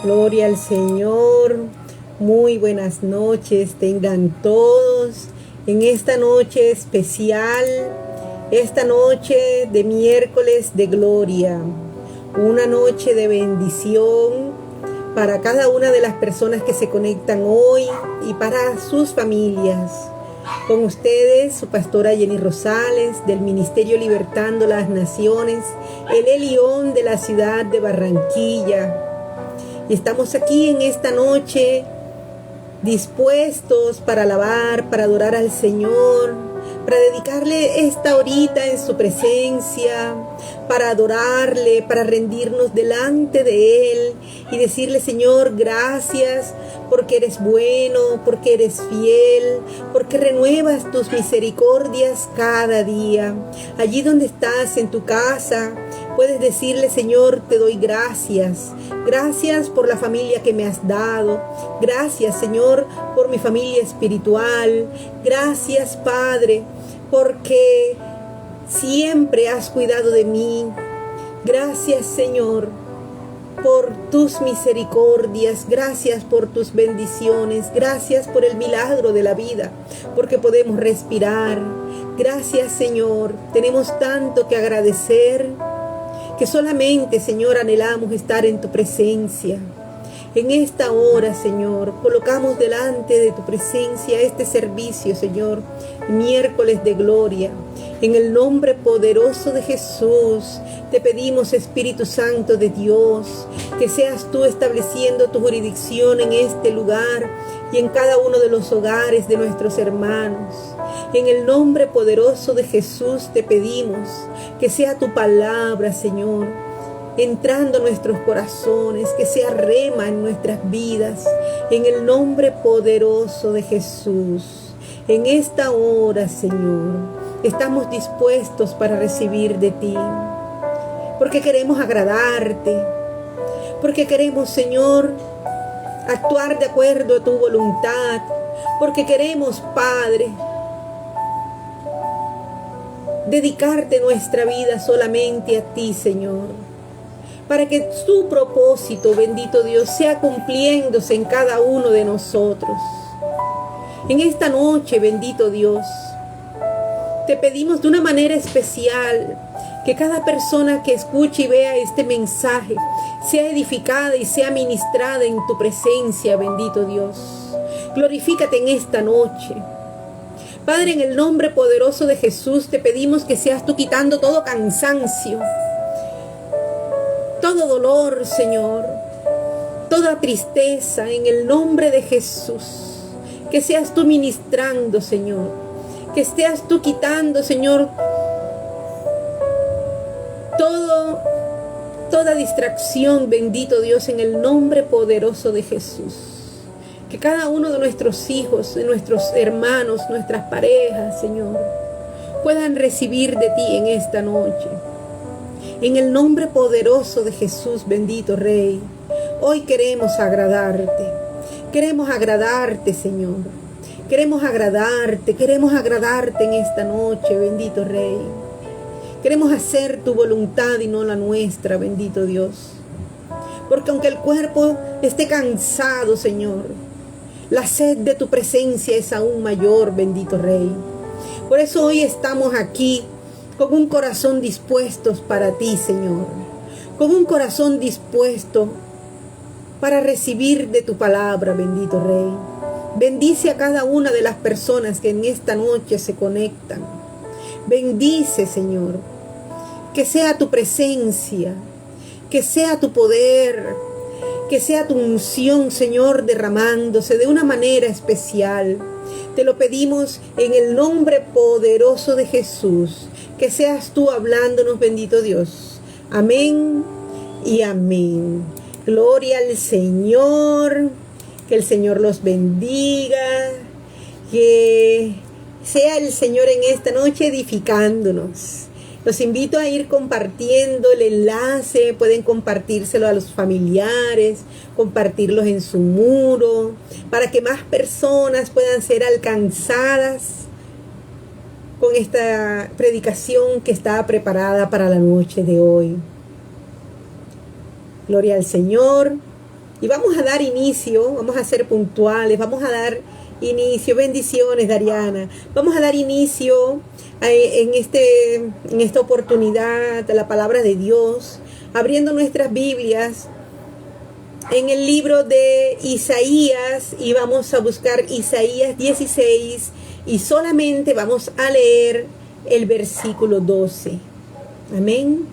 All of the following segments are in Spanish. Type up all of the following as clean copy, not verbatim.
Gloria al Señor. Muy buenas noches tengan todos en esta noche especial, esta noche de miércoles de gloria, una noche de bendición para cada una de las personas que se conectan hoy y para sus familias. Con ustedes, su pastora Jenny Rosales, del Ministerio Libertando las Naciones, el Elión de la ciudad de Barranquilla. Y estamos aquí en esta noche dispuestos para alabar, para adorar al Señor, para dedicarle esta horita en su presencia, para adorarle, para rendirnos delante de Él y decirle: Señor, gracias porque eres bueno, porque eres fiel, porque renuevas tus misericordias cada día. Allí donde estás, en tu casa, puedes decirle: Señor, te doy gracias. Gracias por la familia que me has dado. Gracias, Señor, por mi familia espiritual. Gracias, Padre, porque siempre has cuidado de mí. Gracias, Señor, por tus misericordias. Gracias por tus bendiciones. Gracias por el milagro de la vida, porque podemos respirar. Gracias, Señor. Tenemos tanto que agradecer, que solamente, Señor, anhelamos estar en tu presencia. En esta hora, Señor, colocamos delante de tu presencia este servicio, Señor, miércoles de gloria. En el nombre poderoso de Jesús, te pedimos, Espíritu Santo de Dios, que seas tú estableciendo tu jurisdicción en este lugar y en cada uno de los hogares de nuestros hermanos. En el nombre poderoso de Jesús te pedimos que sea tu palabra, Señor, entrando en nuestros corazones, que sea rema en nuestras vidas. En el nombre poderoso de Jesús, en esta hora, Señor, estamos dispuestos para recibir de ti, porque queremos agradarte, porque queremos, Señor, actuar de acuerdo a tu voluntad, porque queremos, Padre, dedicarte nuestra vida solamente a ti, Señor, para que tu propósito, bendito Dios, sea cumpliéndose en cada uno de nosotros. En esta noche, bendito Dios, te pedimos de una manera especial que cada persona que escuche y vea este mensaje sea edificada y sea ministrada en tu presencia, bendito Dios. Glorifícate en esta noche. Padre, en el nombre poderoso de Jesús, te pedimos que seas tú quitando todo cansancio, todo dolor, Señor, toda tristeza, en el nombre de Jesús. Que seas tú ministrando, Señor, que seas tú quitando, Señor, toda distracción, bendito Dios, en el nombre poderoso de Jesús. Que cada uno de nuestros hijos, de nuestros hermanos, nuestras parejas, Señor, puedan recibir de ti en esta noche. En el nombre poderoso de Jesús, bendito Rey, hoy queremos agradarte. Queremos agradarte, Señor. Queremos agradarte en esta noche, bendito Rey. Queremos hacer tu voluntad y no la nuestra, bendito Dios. Porque aunque el cuerpo esté cansado, Señor, la sed de tu presencia es aún mayor, bendito Rey. Por eso hoy estamos aquí con un corazón dispuesto para ti, Señor. Con un corazón dispuesto para recibir de tu palabra, bendito Rey. Bendice a cada una de las personas que en esta noche se conectan. Bendice, Señor. Que sea tu presencia, que sea tu poder, que sea tu unción, Señor, derramándose de una manera especial. Te lo pedimos en el nombre poderoso de Jesús. Que seas tú hablándonos, bendito Dios. Amén y amén. Gloria al Señor. Que el Señor los bendiga. Que sea el Señor en esta noche edificándonos. Los invito a ir compartiendo el enlace. Pueden compartírselo a los familiares, compartirlos en su muro, para que más personas puedan ser alcanzadas con esta predicación que está preparada para la noche de hoy. Gloria al Señor. Y vamos a dar inicio, vamos a ser puntuales, vamos a dar inicio, bendiciones, Dariana. Vamos a dar inicio en esta oportunidad a la palabra de Dios, abriendo nuestras Biblias en el libro de Isaías, y vamos a buscar Isaías 16 y solamente vamos a leer el versículo 12. Amén.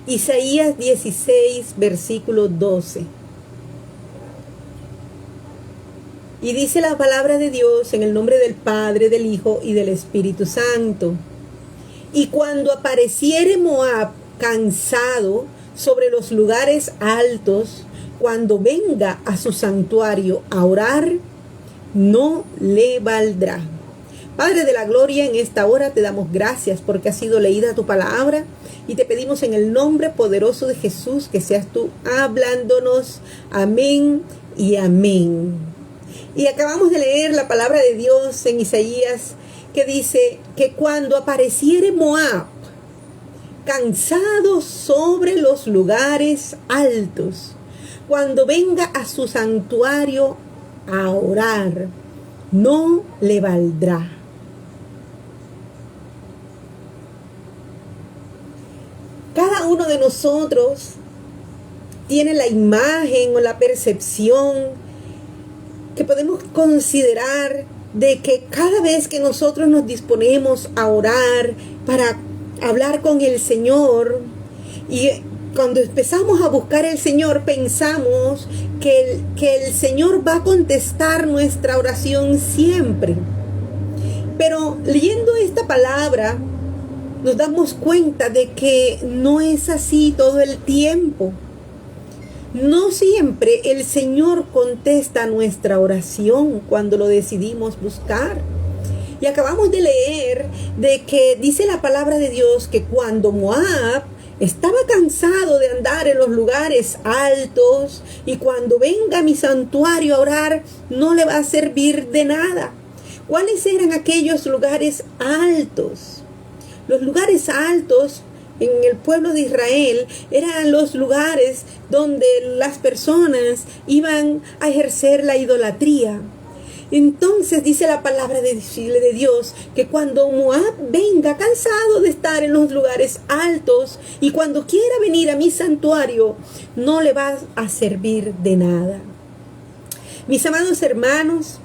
Isaías 16, versículo 12. Y dice la palabra de Dios en el nombre del Padre, del Hijo y del Espíritu Santo. Y cuando apareciere Moab cansado sobre los lugares altos, cuando venga a su santuario a orar, no le valdrá. Padre de la gloria, en esta hora te damos gracias porque ha sido leída tu palabra y te pedimos en el nombre poderoso de Jesús que seas tú hablándonos. Amén y amén. Y acabamos de leer la palabra de Dios en Isaías que dice que cuando apareciere Moab cansado sobre los lugares altos, cuando venga a su santuario a orar, no le valdrá. Cada uno de nosotros tiene la imagen o la percepción que podemos considerar de que cada vez que nosotros nos disponemos a orar para hablar con el Señor, y cuando empezamos a buscar al Señor pensamos que el Señor va a contestar nuestra oración siempre. Pero leyendo esta palabra nos damos cuenta de que no es así todo el tiempo. No siempre el Señor contesta nuestra oración cuando lo decidimos buscar. Y acabamos de leer de que dice la palabra de Dios que cuando Moab estaba cansado de andar en los lugares altos, y cuando venga a mi santuario a orar, no le va a servir de nada. ¿Cuáles eran aquellos lugares altos? Los lugares altos en el pueblo de Israel eran los lugares donde las personas iban a ejercer la idolatría. Entonces dice la palabra de Dios que cuando Moab venga cansado de estar en los lugares altos y cuando quiera venir a mi santuario, no le va a servir de nada. Mis amados hermanos,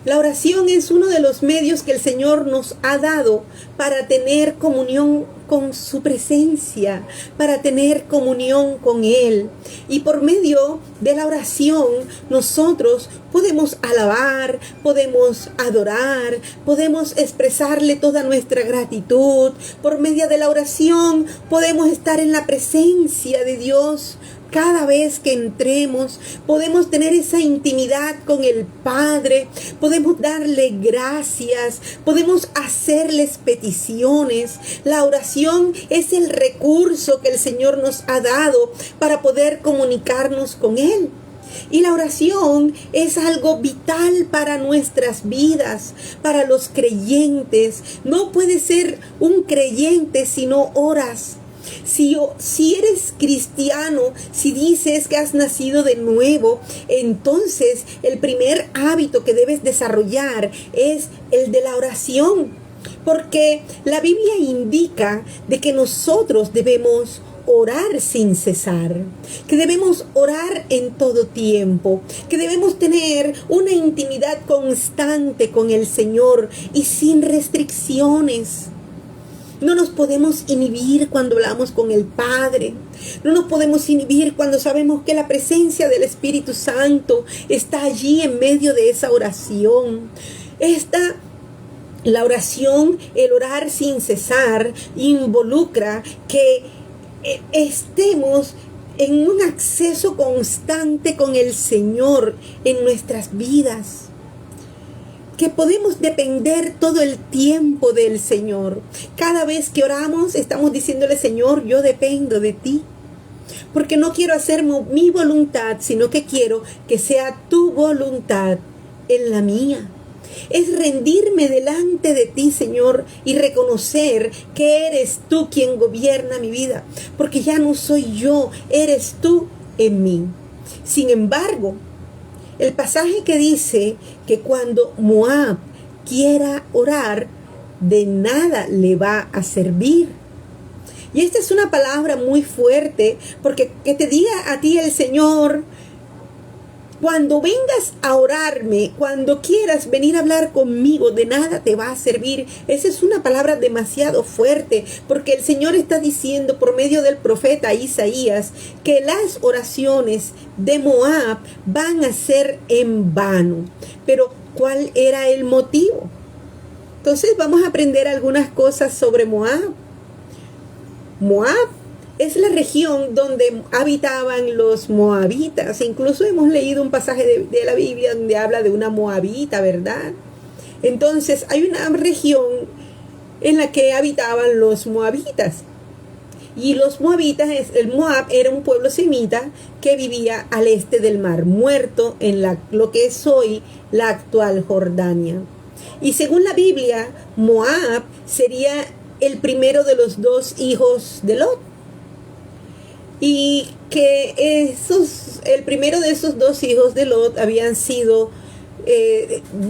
la oración es uno de los medios que el Señor nos ha dado para tener comunión con su presencia, para tener comunión con Él. Y por medio de la oración nosotros podemos alabar, podemos adorar, podemos expresarle toda nuestra gratitud. Por medio de la oración podemos estar en la presencia de Dios. Cada vez que entremos, podemos tener esa intimidad con el Padre, podemos darle gracias, podemos hacerles peticiones. La oración es el recurso que el Señor nos ha dado para poder comunicarnos con Él. Y la oración es algo vital para nuestras vidas, para los creyentes. No puedes ser un creyente si no oras. Si eres cristiano, si dices que has nacido de nuevo, entonces el primer hábito que debes desarrollar es el de la oración. Porque la Biblia indica de que nosotros debemos orar sin cesar, que debemos orar en todo tiempo, que debemos tener una intimidad constante con el Señor y sin restricciones. No nos podemos inhibir cuando hablamos con el Padre. No nos podemos inhibir cuando sabemos que la presencia del Espíritu Santo está allí en medio de esa oración. La oración, el orar sin cesar, involucra que estemos en un acceso constante con el Señor en nuestras vidas. Que podemos depender todo el tiempo del Señor. Cada vez que oramos estamos diciéndole: Señor, yo dependo de ti, porque no quiero hacer mi voluntad, sino que quiero que sea tu voluntad en la mía. Es rendirme delante de ti, Señor, y reconocer que eres tú quien gobierna mi vida, porque ya no soy yo, eres tú en mí. Sin embargo, el pasaje que dice que cuando Moab quiera orar, de nada le va a servir. Y esta es una palabra muy fuerte, porque que te diga a ti el Señor, cuando vengas a orarme, cuando quieras venir a hablar conmigo, de nada te va a servir. Esa es una palabra demasiado fuerte, porque el Señor está diciendo por medio del profeta Isaías que las oraciones de Moab van a ser en vano. Pero, ¿cuál era el motivo? Entonces vamos a aprender algunas cosas sobre Moab. Moab es la región donde habitaban los moabitas. Incluso hemos leído un pasaje de la Biblia donde habla de una moabita, ¿verdad? Entonces hay una región en la que habitaban los moabitas. Y los moabitas, el Moab era un pueblo semita que vivía al este del Mar Muerto, en lo que es hoy la actual Jordania. Y según la Biblia, Moab sería el primero de los dos hijos de Lot. Y que el primero de esos dos hijos de Lot habían sido,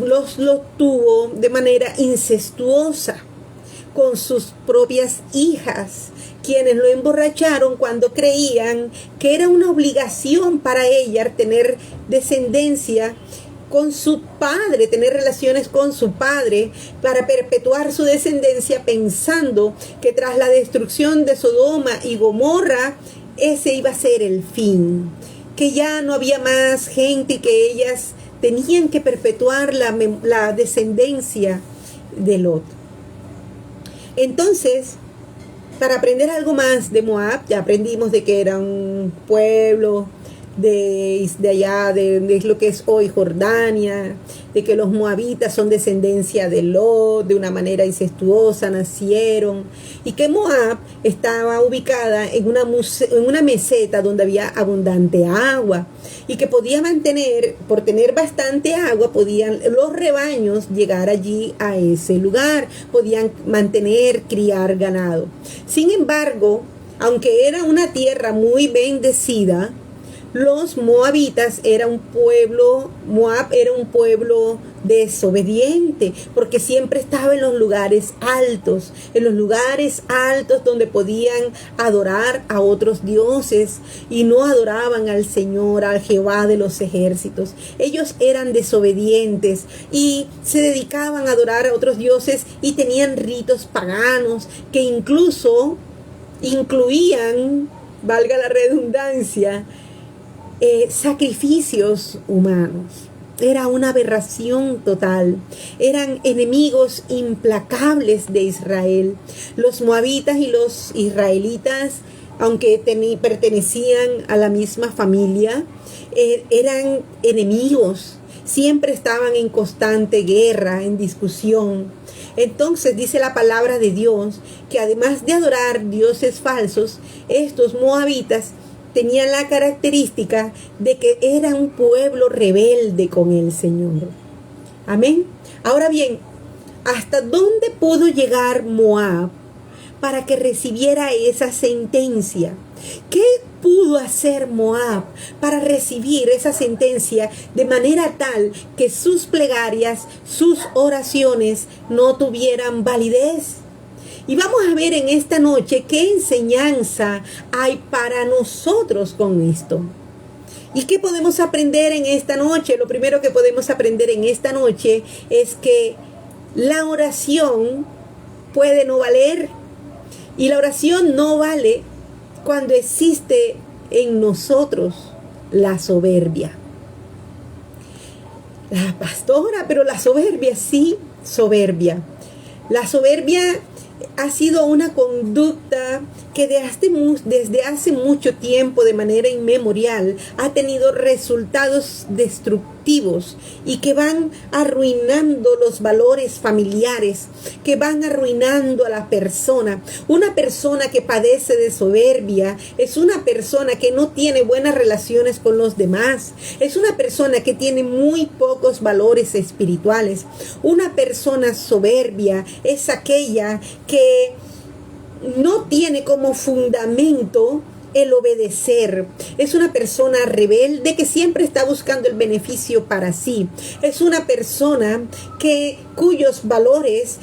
los tuvo de manera incestuosa con sus propias hijas, quienes lo emborracharon cuando creían que era una obligación para ella tener descendencia con su padre, tener relaciones con su padre para perpetuar su descendencia, pensando que tras la destrucción de Sodoma y Gomorra, ese iba a ser el fin, que ya no había más gente y que ellas tenían que perpetuar la descendencia de Lot. Entonces, para aprender algo más de Moab, ya aprendimos de que era un pueblo de allá, de lo que es hoy Jordania, de que los moabitas son descendencia de Lot, de una manera incestuosa nacieron, y que Moab estaba ubicada en una meseta donde había abundante agua, y que podía mantener, por tener bastante agua, podían los rebaños llegar allí a ese lugar, podían mantener, criar ganado. Sin embargo, aunque era una tierra muy bendecida, los moabitas Moab era un pueblo desobediente, porque siempre estaba en los lugares altos donde podían adorar a otros dioses y no adoraban al Señor, al Jehová de los ejércitos. Ellos eran desobedientes y se dedicaban a adorar a otros dioses y tenían ritos paganos que incluso incluían, valga la redundancia, sacrificios humanos. Era una aberración total. Eran enemigos implacables de Israel. Los moabitas y los israelitas, aunque pertenecían a la misma familia, eran enemigos. Siempre estaban en constante guerra, en discusión. Entonces dice la palabra de Dios que además de adorar dioses falsos, estos moabitas tenían la característica de que era un pueblo rebelde con el Señor. Amén. Ahora bien, ¿hasta dónde pudo llegar Moab para que recibiera esa sentencia? ¿Qué pudo hacer Moab para recibir esa sentencia de manera tal que sus plegarias, sus oraciones no tuvieran validez? Y vamos a ver en esta noche qué enseñanza hay para nosotros con esto. ¿Y qué podemos aprender en esta noche? Lo primero que podemos aprender en esta noche es que la oración puede no valer. Y la oración no vale cuando existe en nosotros la soberbia. La pastora, pero la soberbia, sí, soberbia. La soberbia ha sido una conducta que desde hace mucho tiempo, de manera inmemorial, ha tenido resultados destructivos y que van arruinando los valores familiares, que van arruinando a la persona. Una persona que padece de soberbia es una persona que no tiene buenas relaciones con los demás, es una persona que tiene muy pocos valores espirituales. Una persona soberbia es aquella que no tiene como fundamento el obedecer. Es una persona rebelde que siempre está buscando el beneficio para sí. Es una persona cuyos valores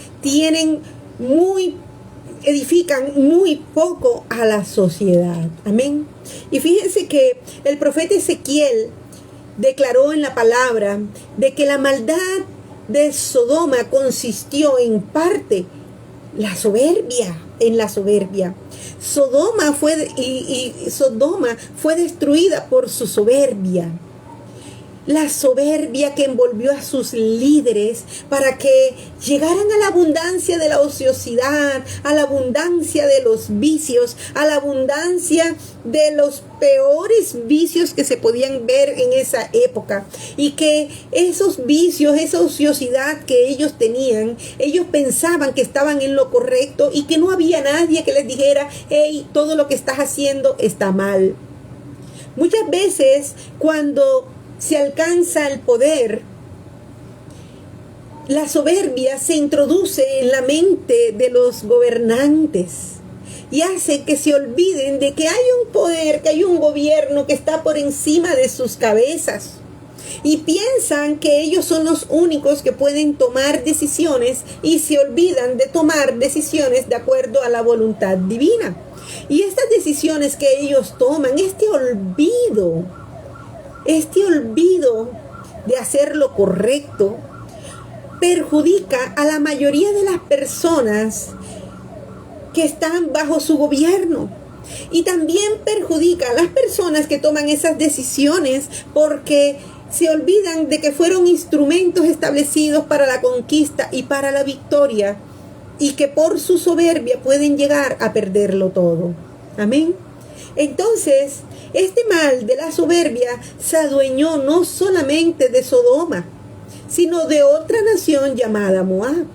edifican muy poco a la sociedad. Amén. Y fíjense que el profeta Ezequiel declaró en la palabra de que la maldad de Sodoma consistió en parte en la soberbia. Sodoma fue destruida por su soberbia. La soberbia que envolvió a sus líderes para que llegaran a la abundancia de la ociosidad, a la abundancia de los vicios, a la abundancia de los peores vicios que se podían ver en esa época. Y que esos vicios, esa ociosidad que ellos tenían, ellos pensaban que estaban en lo correcto y que no había nadie que les dijera: hey, todo lo que estás haciendo está mal. Muchas veces cuando se alcanza el poder, la soberbia se introduce en la mente de los gobernantes y hace que se olviden de que hay un poder, que hay un gobierno que está por encima de sus cabezas, y piensan que ellos son los únicos que pueden tomar decisiones y se olvidan de tomar decisiones de acuerdo a la voluntad divina. Y estas decisiones que ellos toman, este olvido de hacer lo correcto, perjudica a la mayoría de las personas que están bajo su gobierno. Y también perjudica a las personas que toman esas decisiones porque se olvidan de que fueron instrumentos establecidos para la conquista y para la victoria, y que por su soberbia pueden llegar a perderlo todo. Amén. Entonces, este mal de la soberbia se adueñó no solamente de Sodoma, sino de otra nación llamada Moab.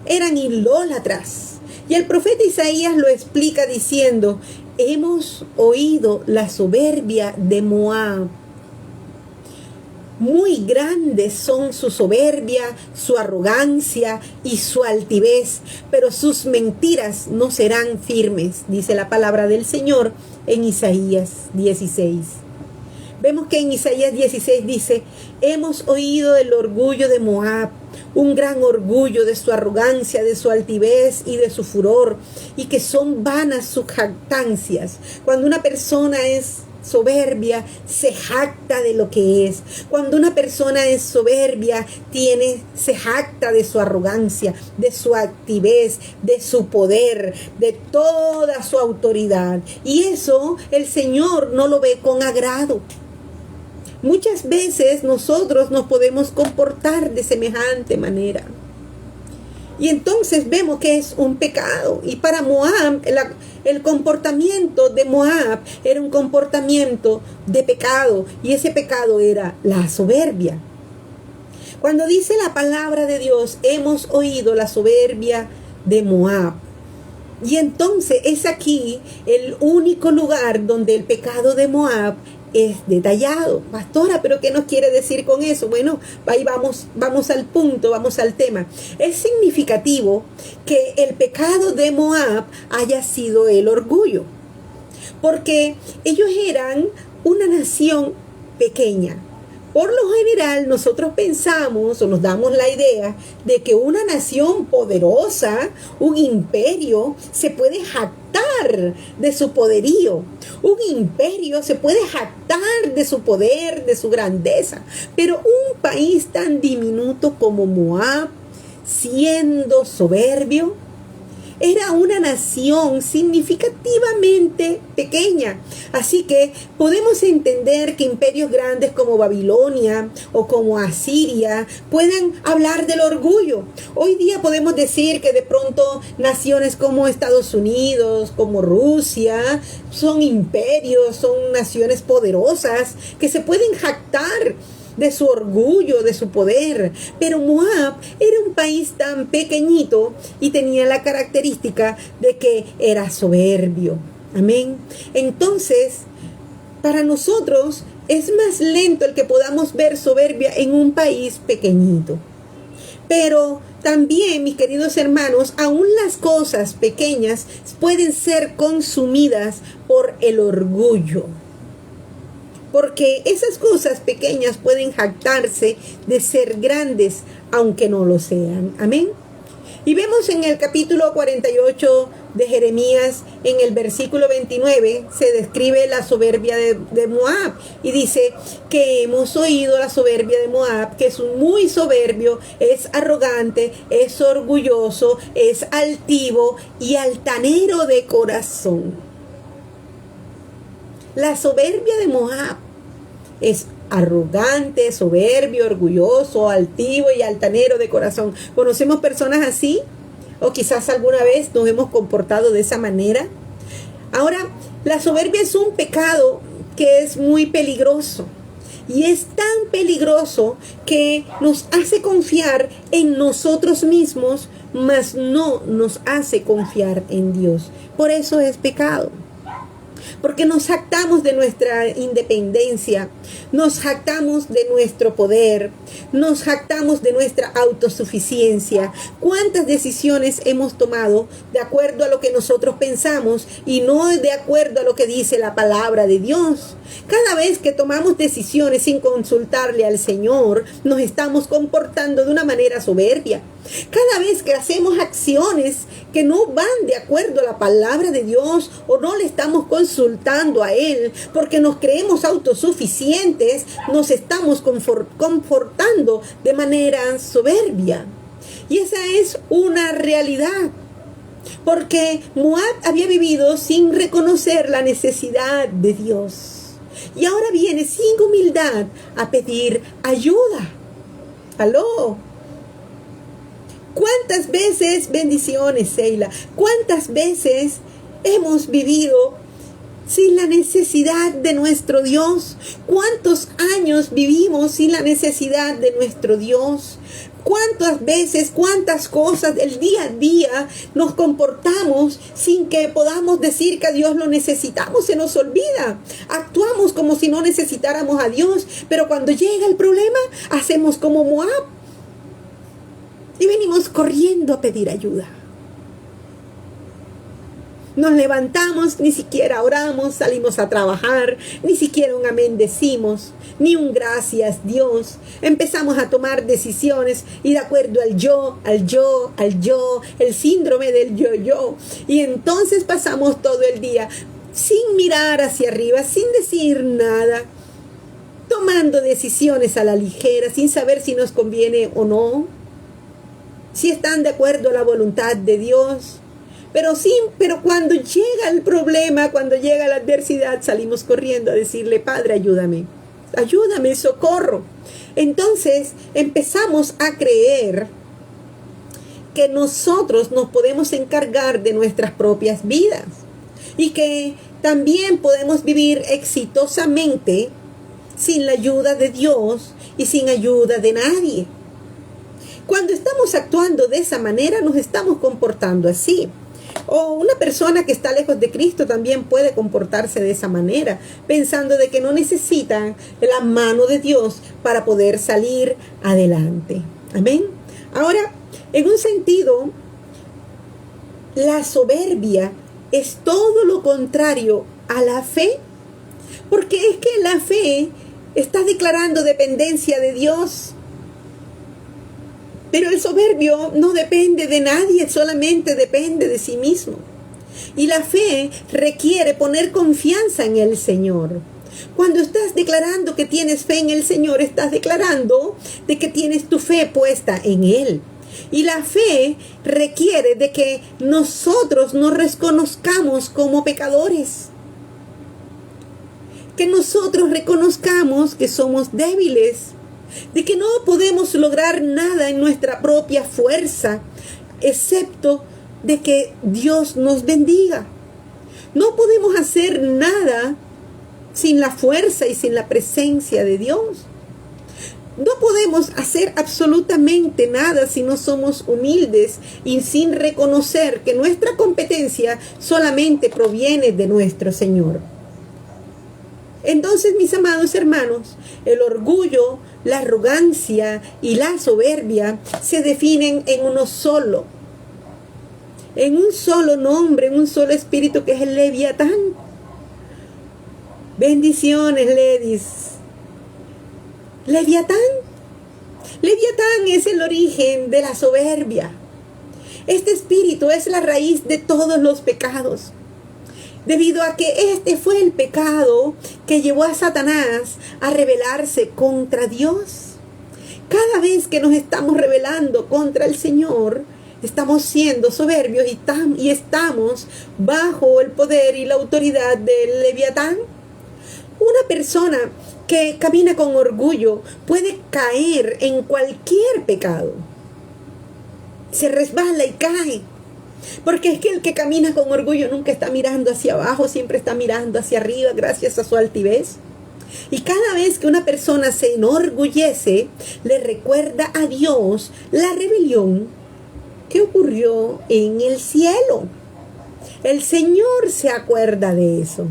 Eran idólatras. Y el profeta Isaías lo explica diciendo: hemos oído la soberbia de Moab. Muy grandes son su soberbia, su arrogancia y su altivez, pero sus mentiras no serán firmes, dice la palabra del Señor en Isaías 16. Vemos que en Isaías 16 dice: hemos oído el orgullo de Moab, un gran orgullo de su arrogancia, de su altivez y de su furor, y que son vanas sus jactancias. Cuando una persona es soberbia, se jacta de lo que es. Cuando una persona es soberbia, se jacta de su arrogancia, de su altivez, de su poder, de toda su autoridad. Y eso el Señor no lo ve con agrado. Muchas veces nosotros nos podemos comportar de semejante manera. Y entonces vemos que es un pecado. Y para Moab, el comportamiento de Moab era un comportamiento de pecado. Y ese pecado era la soberbia. Cuando dice la palabra de Dios: hemos oído la soberbia de Moab. Y entonces es aquí el único lugar donde el pecado de Moab es detallado. Pastora, ¿pero qué nos quiere decir con eso? Bueno, ahí vamos al punto, vamos al tema. Es significativo que el pecado de Moab haya sido el orgullo, porque ellos eran una nación pequeña. Por lo general, nosotros pensamos o nos damos la idea de que una nación poderosa, un imperio, se puede jactar de su poderío. Un imperio se puede jactar de su poder, de su grandeza. Pero un país tan diminuto como Moab, siendo soberbio, era una nación significativamente pequeña. Así que podemos entender que imperios grandes como Babilonia o como Asiria pueden hablar del orgullo. Hoy día podemos decir que de pronto naciones como Estados Unidos, como Rusia, son imperios, son naciones poderosas que se pueden jactar de su orgullo, de su poder. Pero Moab era un país tan pequeñito y tenía la característica de que era soberbio. Amén. Entonces, para nosotros es más lento el que podamos ver soberbia en un país pequeñito. Pero también, mis queridos hermanos, aún las cosas pequeñas pueden ser consumidas por el orgullo. Porque esas cosas pequeñas pueden jactarse de ser grandes, aunque no lo sean. Amén. Y vemos en el capítulo 48 de Jeremías, en el versículo 29, se describe la soberbia de Moab. Y dice que hemos oído la soberbia de Moab, que es muy soberbio, es arrogante, es orgulloso, es altivo y altanero de corazón. La soberbia de Moab es arrogante, soberbio, orgulloso, altivo y altanero de corazón. ¿Conocemos personas así? ¿O quizás alguna vez nos hemos comportado de esa manera? Ahora, la soberbia es un pecado que es muy peligroso. Y es tan peligroso que nos hace confiar en nosotros mismos, mas no nos hace confiar en Dios. Por eso es pecado. Porque nos jactamos de nuestra independencia, nos jactamos de nuestro poder, nos jactamos de nuestra autosuficiencia. ¿Cuántas decisiones hemos tomado de acuerdo a lo que nosotros pensamos y no de acuerdo a lo que dice la palabra de Dios? Cada vez que tomamos decisiones sin consultarle al Señor, nos estamos comportando de una manera soberbia. Cada vez que hacemos acciones que no van de acuerdo a la palabra de Dios o no le estamos consultando a Él porque nos creemos autosuficientes, nos estamos confortando de manera soberbia. Y esa es una realidad. Porque Moab había vivido sin reconocer la necesidad de Dios. Y ahora viene sin humildad a pedir ayuda. ¡Aló! ¿Cuántas veces, bendiciones, Seila, cuántas veces hemos vivido sin la necesidad de nuestro Dios? ¿Cuántos años vivimos sin la necesidad de nuestro Dios? ¿Cuántas veces, cuántas cosas del día a día nos comportamos sin que podamos decir que a Dios lo necesitamos? Se nos olvida. Actuamos como si no necesitáramos a Dios, pero cuando llega el problema, hacemos como Moab. Y venimos corriendo a pedir ayuda. Nos levantamos, ni siquiera oramos, salimos a trabajar, ni siquiera un amén decimos, ni un gracias Dios. Empezamos a tomar decisiones y de acuerdo al yo, el síndrome del yo. Y entonces pasamos todo el día sin mirar hacia arriba, sin decir nada, tomando decisiones a la ligera, sin saber si nos conviene o no, si están de acuerdo a la voluntad de Dios. Pero cuando llega el problema, cuando llega la adversidad, salimos corriendo a decirle, Padre, ayúdame, socorro. Entonces empezamos a creer que nosotros nos podemos encargar de nuestras propias vidas y que también podemos vivir exitosamente sin la ayuda de Dios y sin ayuda de nadie. Cuando estamos actuando de esa manera, nos estamos comportando así. O una persona que está lejos de Cristo también puede comportarse de esa manera, pensando de que no necesitan la mano de Dios para poder salir adelante. Amén. Ahora, en un sentido, la soberbia es todo lo contrario a la fe, porque es que la fe está declarando dependencia de Dios. Pero el soberbio no depende de nadie, solamente depende de sí mismo. Y la fe requiere poner confianza en el Señor. Cuando estás declarando que tienes fe en el Señor, estás declarando de que tienes tu fe puesta en Él. Y la fe requiere de que nosotros nos reconozcamos como pecadores. Que nosotros reconozcamos que somos débiles. De que no podemos lograr nada en nuestra propia fuerza, excepto de que Dios nos bendiga. No podemos hacer nada sin la fuerza y sin la presencia de Dios. No podemos hacer absolutamente nada si no somos humildes y sin reconocer que nuestra competencia solamente proviene de nuestro Señor. Entonces, mis amados hermanos, el orgullo, la arrogancia y la soberbia se definen en uno solo, en un solo nombre, en un solo espíritu, que es el Leviatán. Bendiciones, ladies. Leviatán. Leviatán es el origen de la soberbia. Este espíritu es la raíz de todos los pecados, debido a que este fue el pecado que llevó a Satanás a rebelarse contra Dios. Cada vez que nos estamos rebelando contra el Señor, estamos siendo soberbios y estamos bajo el poder y la autoridad del Leviatán. Una persona que camina con orgullo puede caer en cualquier pecado. Se resbala y cae. Porque es que el que camina con orgullo nunca está mirando hacia abajo, siempre está mirando hacia arriba gracias a su altivez. Y cada vez que una persona se enorgullece, le recuerda a Dios la rebelión que ocurrió en el cielo. El Señor se acuerda de eso.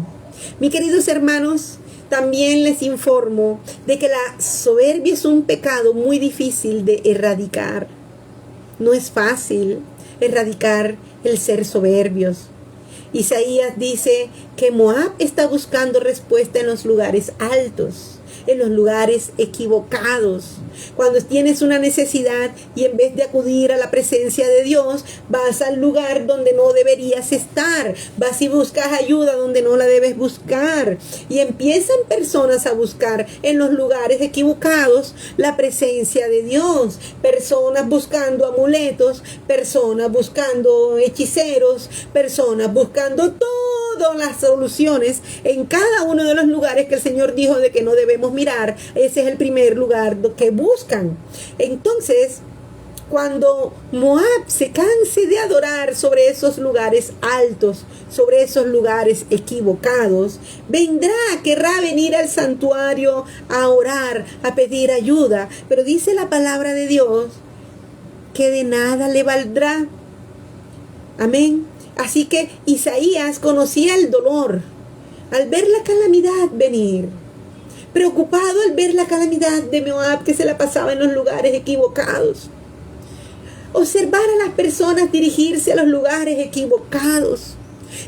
Mis queridos hermanos, también les informo de que la soberbia es un pecado muy difícil de erradicar. No es fácil erradicar el ser soberbios. Isaías dice que Moab está buscando respuesta en los lugares altos, en los lugares equivocados. Cuando tienes una necesidad y en vez de acudir a la presencia de Dios, vas al lugar donde no deberías estar. Vas y buscas ayuda donde no la debes buscar. Y empiezan personas a buscar en los lugares equivocados la presencia de Dios. Personas buscando amuletos, personas buscando hechiceros, personas buscando todas las soluciones en cada uno de los lugares que el Señor dijo de que no debemos mirar. Ese es el primer lugar que buscan. Entonces, cuando Moab se canse de adorar sobre esos lugares altos, sobre esos lugares equivocados, querrá venir al santuario a orar, a pedir ayuda. Pero dice la palabra de Dios que de nada le valdrá. Amén. Así que Isaías conocía el dolor al ver la calamidad venir. Preocupado al ver la calamidad de Moab, que se la pasaba en los lugares equivocados. Observar a las personas dirigirse a los lugares equivocados,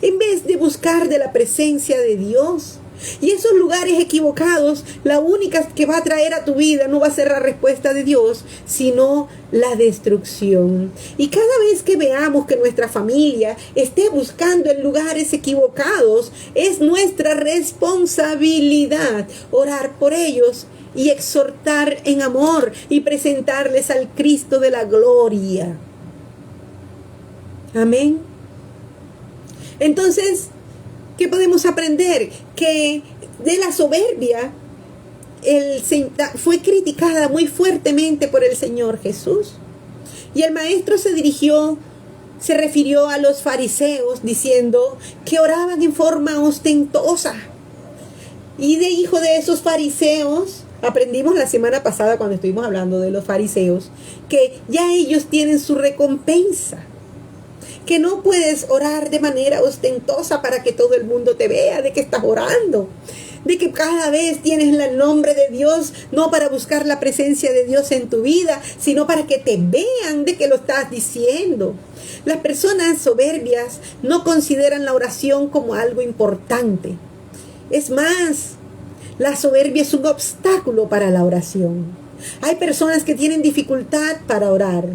en vez de buscar de la presencia de Dios. Y esos lugares equivocados, la única que va a traer a tu vida no va a ser la respuesta de Dios, sino la destrucción. Y cada vez que veamos que nuestra familia esté buscando en lugares equivocados, es nuestra responsabilidad orar por ellos y exhortar en amor y presentarles al Cristo de la gloria. Amén. Entonces, ¿qué podemos aprender? Que de la soberbia fue criticada muy fuertemente por el Señor Jesús. Y el maestro se refirió a los fariseos diciendo que oraban en forma ostentosa. Y de esos fariseos, aprendimos la semana pasada cuando estuvimos hablando de los fariseos, que ya ellos tienen su recompensa. Que no puedes orar de manera ostentosa para que todo el mundo te vea de que estás orando. De que cada vez tienes el nombre de Dios, no para buscar la presencia de Dios en tu vida, sino para que te vean de que lo estás diciendo. Las personas soberbias no consideran la oración como algo importante. Es más, la soberbia es un obstáculo para la oración. Hay personas que tienen dificultad para orar.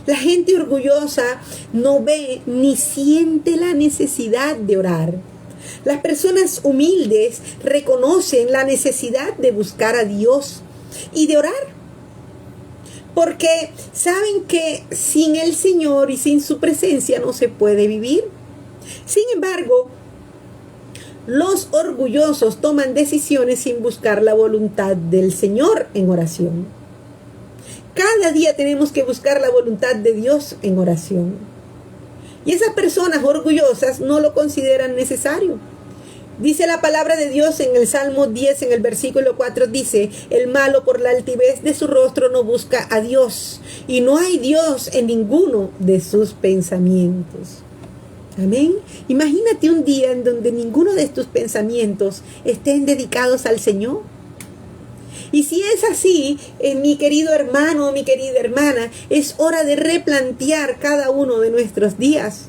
La gente orgullosa no ve ni siente la necesidad de orar. Las personas humildes reconocen la necesidad de buscar a Dios y de orar, porque saben que sin el Señor y sin su presencia no se puede vivir. Sin embargo, los orgullosos toman decisiones sin buscar la voluntad del Señor en oración. Cada día tenemos que buscar la voluntad de Dios en oración. Y esas personas orgullosas no lo consideran necesario. Dice la palabra de Dios en el Salmo 10, en el versículo 4, dice: el malo por la altivez de su rostro no busca a Dios, y no hay Dios en ninguno de sus pensamientos. Amén. Imagínate un día en donde ninguno de tus pensamientos estén dedicados al Señor. Y si es así, mi querido hermano, mi querida hermana, es hora de replantear cada uno de nuestros días.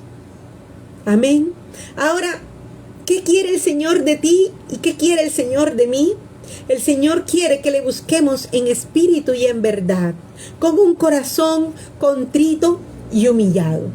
Amén. Ahora, ¿qué quiere el Señor de ti y qué quiere el Señor de mí? El Señor quiere que le busquemos en espíritu y en verdad, con un corazón contrito y humillado.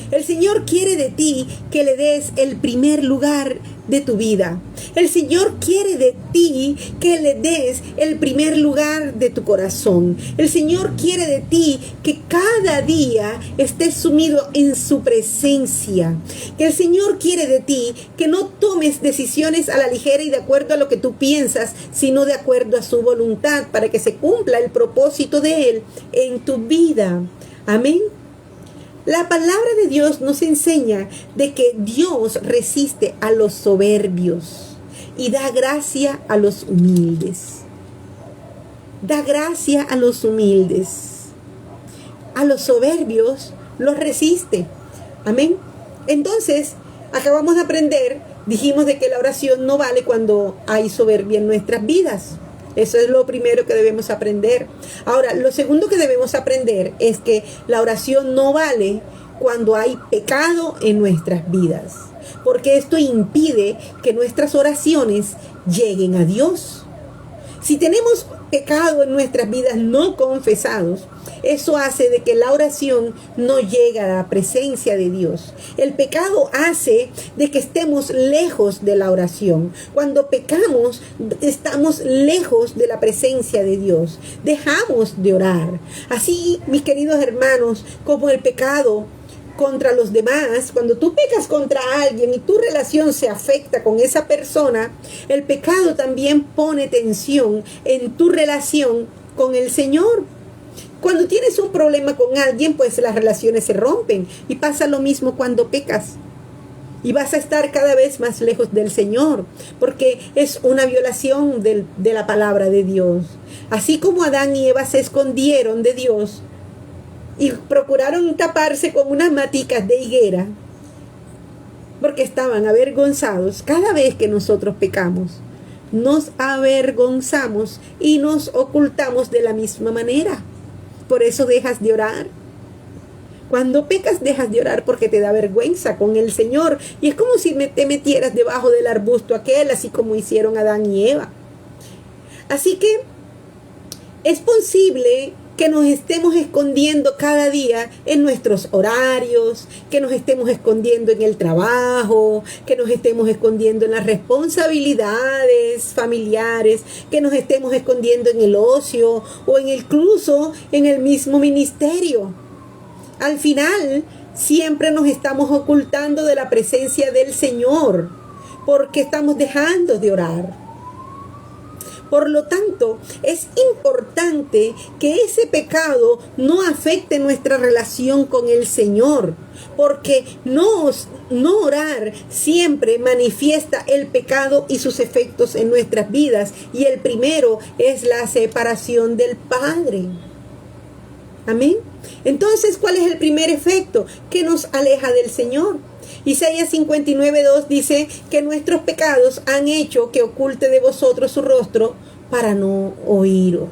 El Señor quiere de ti que le des el primer lugar de tu vida. El Señor quiere de ti que le des el primer lugar de tu corazón. El Señor quiere de ti que cada día estés sumido en su presencia. Que el Señor quiere de ti que no tomes decisiones a la ligera y de acuerdo a lo que tú piensas, sino de acuerdo a su voluntad para que se cumpla el propósito de Él en tu vida. Amén. La palabra de Dios nos enseña de que Dios resiste a los soberbios y da gracia a los humildes. Da gracia a los humildes. A los soberbios los resiste. Amén. Entonces, acabamos de aprender, dijimos de que la oración no vale cuando hay soberbia en nuestras vidas. Eso es lo primero que debemos aprender. Ahora, lo segundo que debemos aprender es que la oración no vale cuando hay pecado en nuestras vidas, porque esto impide que nuestras oraciones lleguen a Dios. Si tenemos pecado en nuestras vidas no confesados, eso hace de que la oración no llegue a la presencia de Dios. El pecado hace de que estemos lejos de la oración. Cuando pecamos, estamos lejos de la presencia de Dios. Dejamos de orar. Así, mis queridos hermanos, como el pecado contra los demás, cuando tú pecas contra alguien y tu relación se afecta con esa persona, el pecado también pone tensión en tu relación con el Señor. Cuando tienes un problema con alguien, pues las relaciones se rompen, y pasa lo mismo cuando pecas. Y vas a estar cada vez más lejos del Señor, porque es una violación de la palabra de Dios. Así como Adán y Eva se escondieron de Dios y procuraron taparse con unas maticas de higuera, porque estaban avergonzados, cada vez que nosotros pecamos, nos avergonzamos y nos ocultamos de la misma manera. Por eso dejas de orar. Cuando pecas dejas de orar porque te da vergüenza con el Señor. Y es como si te metieras debajo del arbusto aquel, así como hicieron Adán y Eva. Así que es posible que nos estemos escondiendo cada día en nuestros horarios, que nos estemos escondiendo en el trabajo, que nos estemos escondiendo en las responsabilidades familiares, que nos estemos escondiendo en el ocio o incluso en el mismo ministerio. Al final, siempre nos estamos ocultando de la presencia del Señor porque estamos dejando de orar. Por lo tanto, es importante que ese pecado no afecte nuestra relación con el Señor, porque no orar siempre manifiesta el pecado y sus efectos en nuestras vidas, y el primero es la separación del Padre. Amén. Entonces, ¿cuál es el primer efecto? Que nos aleja del Señor. Isaías 59:2 dice que nuestros pecados han hecho que oculte de vosotros su rostro para no oíros.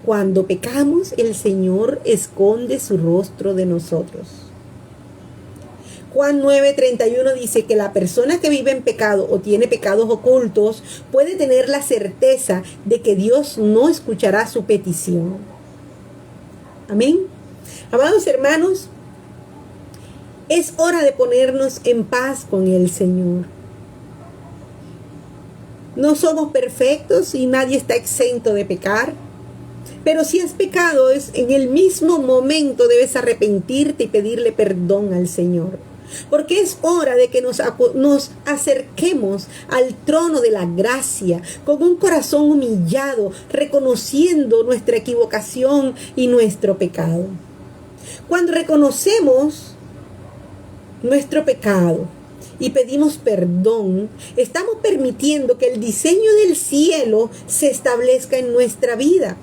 Cuando pecamos, el Señor esconde su rostro de nosotros. Juan 9:31 dice que la persona que vive en pecado o tiene pecados ocultos puede tener la certeza de que Dios no escuchará su petición. Amén. Amados hermanos, es hora de ponernos en paz con el Señor. No somos perfectos y nadie está exento de pecar. Pero si has pecado, en el mismo momento debes arrepentirte y pedirle perdón al Señor. Porque es hora de que nos acerquemos al trono de la gracia con un corazón humillado, reconociendo nuestra equivocación y nuestro pecado. Cuando reconocemos nuestro pecado y pedimos perdón, estamos permitiendo que el diseño del cielo se establezca en nuestra vida.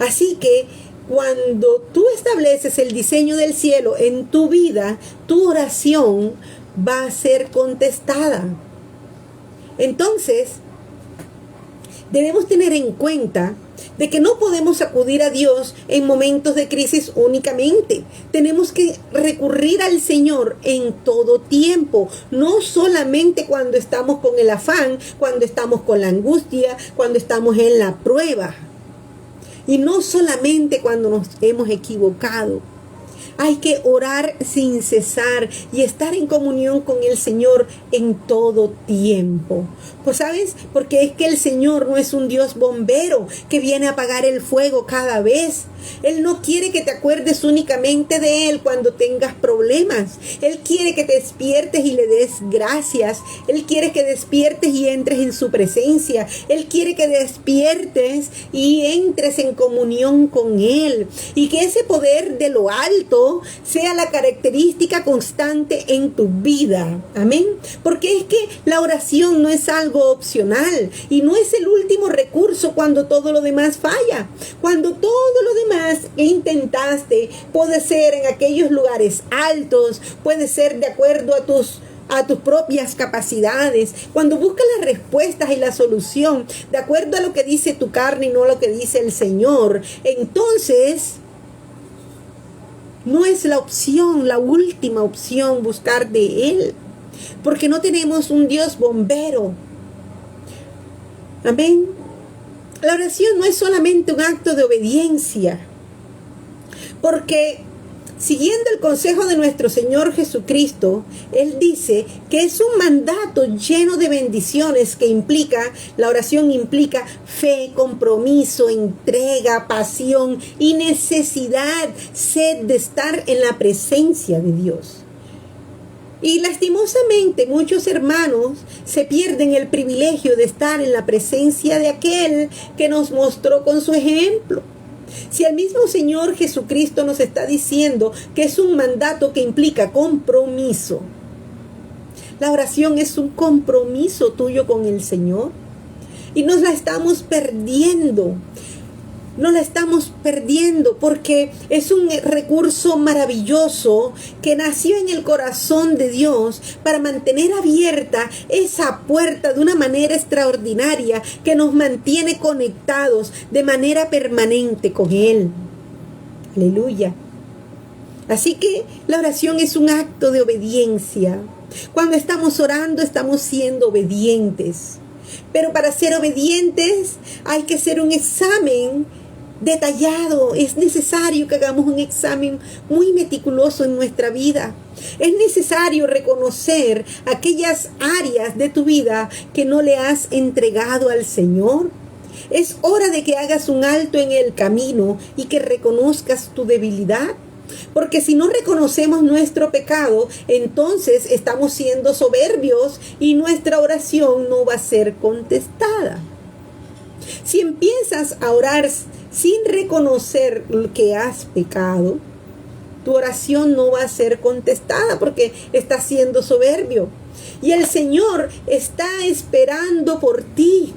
Así que cuando tú estableces el diseño del cielo en tu vida, tu oración va a ser contestada. Entonces, debemos tener en cuenta de que no podemos acudir a Dios en momentos de crisis únicamente. Tenemos que recurrir al Señor en todo tiempo, no solamente cuando estamos con el afán, cuando estamos con la angustia, cuando estamos en la prueba. Y no solamente cuando nos hemos equivocado. Hay que orar sin cesar y estar en comunión con el Señor en todo tiempo. Pues, ¿sabes? Porque es que el Señor no es un Dios bombero que viene a apagar el fuego cada vez. Él no quiere que te acuerdes únicamente de Él cuando tengas problemas. Él quiere que te despiertes y le des gracias. Él quiere que despiertes y entres en su presencia. Él quiere que despiertes y entres en comunión con Él. Y que ese poder de lo alto sea la característica constante en tu vida. Amén. Porque es que la oración no es algo opcional y no es el último recurso cuando todo lo demás falla. Cuando todo lo demás que intentaste puede ser en aquellos lugares altos, puede ser de acuerdo a tus propias capacidades, cuando buscas las respuestas y la solución de acuerdo a lo que dice tu carne y no a lo que dice el Señor, entonces no es la opción, la última opción buscar de Él, porque no tenemos un Dios bombero. Amén. La oración no es solamente un acto de obediencia, porque siguiendo el consejo de nuestro Señor Jesucristo, Él dice que es un mandato lleno de bendiciones que la oración implica fe, compromiso, entrega, pasión y necesidad, sed de estar en la presencia de Dios. Y lastimosamente muchos hermanos se pierden el privilegio de estar en la presencia de aquel que nos mostró con su ejemplo. Si el mismo Señor Jesucristo nos está diciendo que es un mandato que implica compromiso, la oración es un compromiso tuyo con el Señor y nos la estamos perdiendo. No la estamos perdiendo porque es un recurso maravilloso que nació en el corazón de Dios para mantener abierta esa puerta de una manera extraordinaria que nos mantiene conectados de manera permanente con Él. Aleluya. Así que la oración es un acto de obediencia. Cuando estamos orando, estamos siendo obedientes. Pero para ser obedientes hay que hacer un examen detallado. Es necesario que hagamos un examen muy meticuloso en nuestra vida. Es necesario reconocer aquellas áreas de tu vida que no le has entregado al Señor. Es hora de que hagas un alto en el camino y que reconozcas tu debilidad. Porque si no reconocemos nuestro pecado, entonces estamos siendo soberbios y nuestra oración no va a ser contestada. Si empiezas a orar sin reconocer que has pecado, tu oración no va a ser contestada porque estás siendo soberbio. Y el Señor está esperando por ti.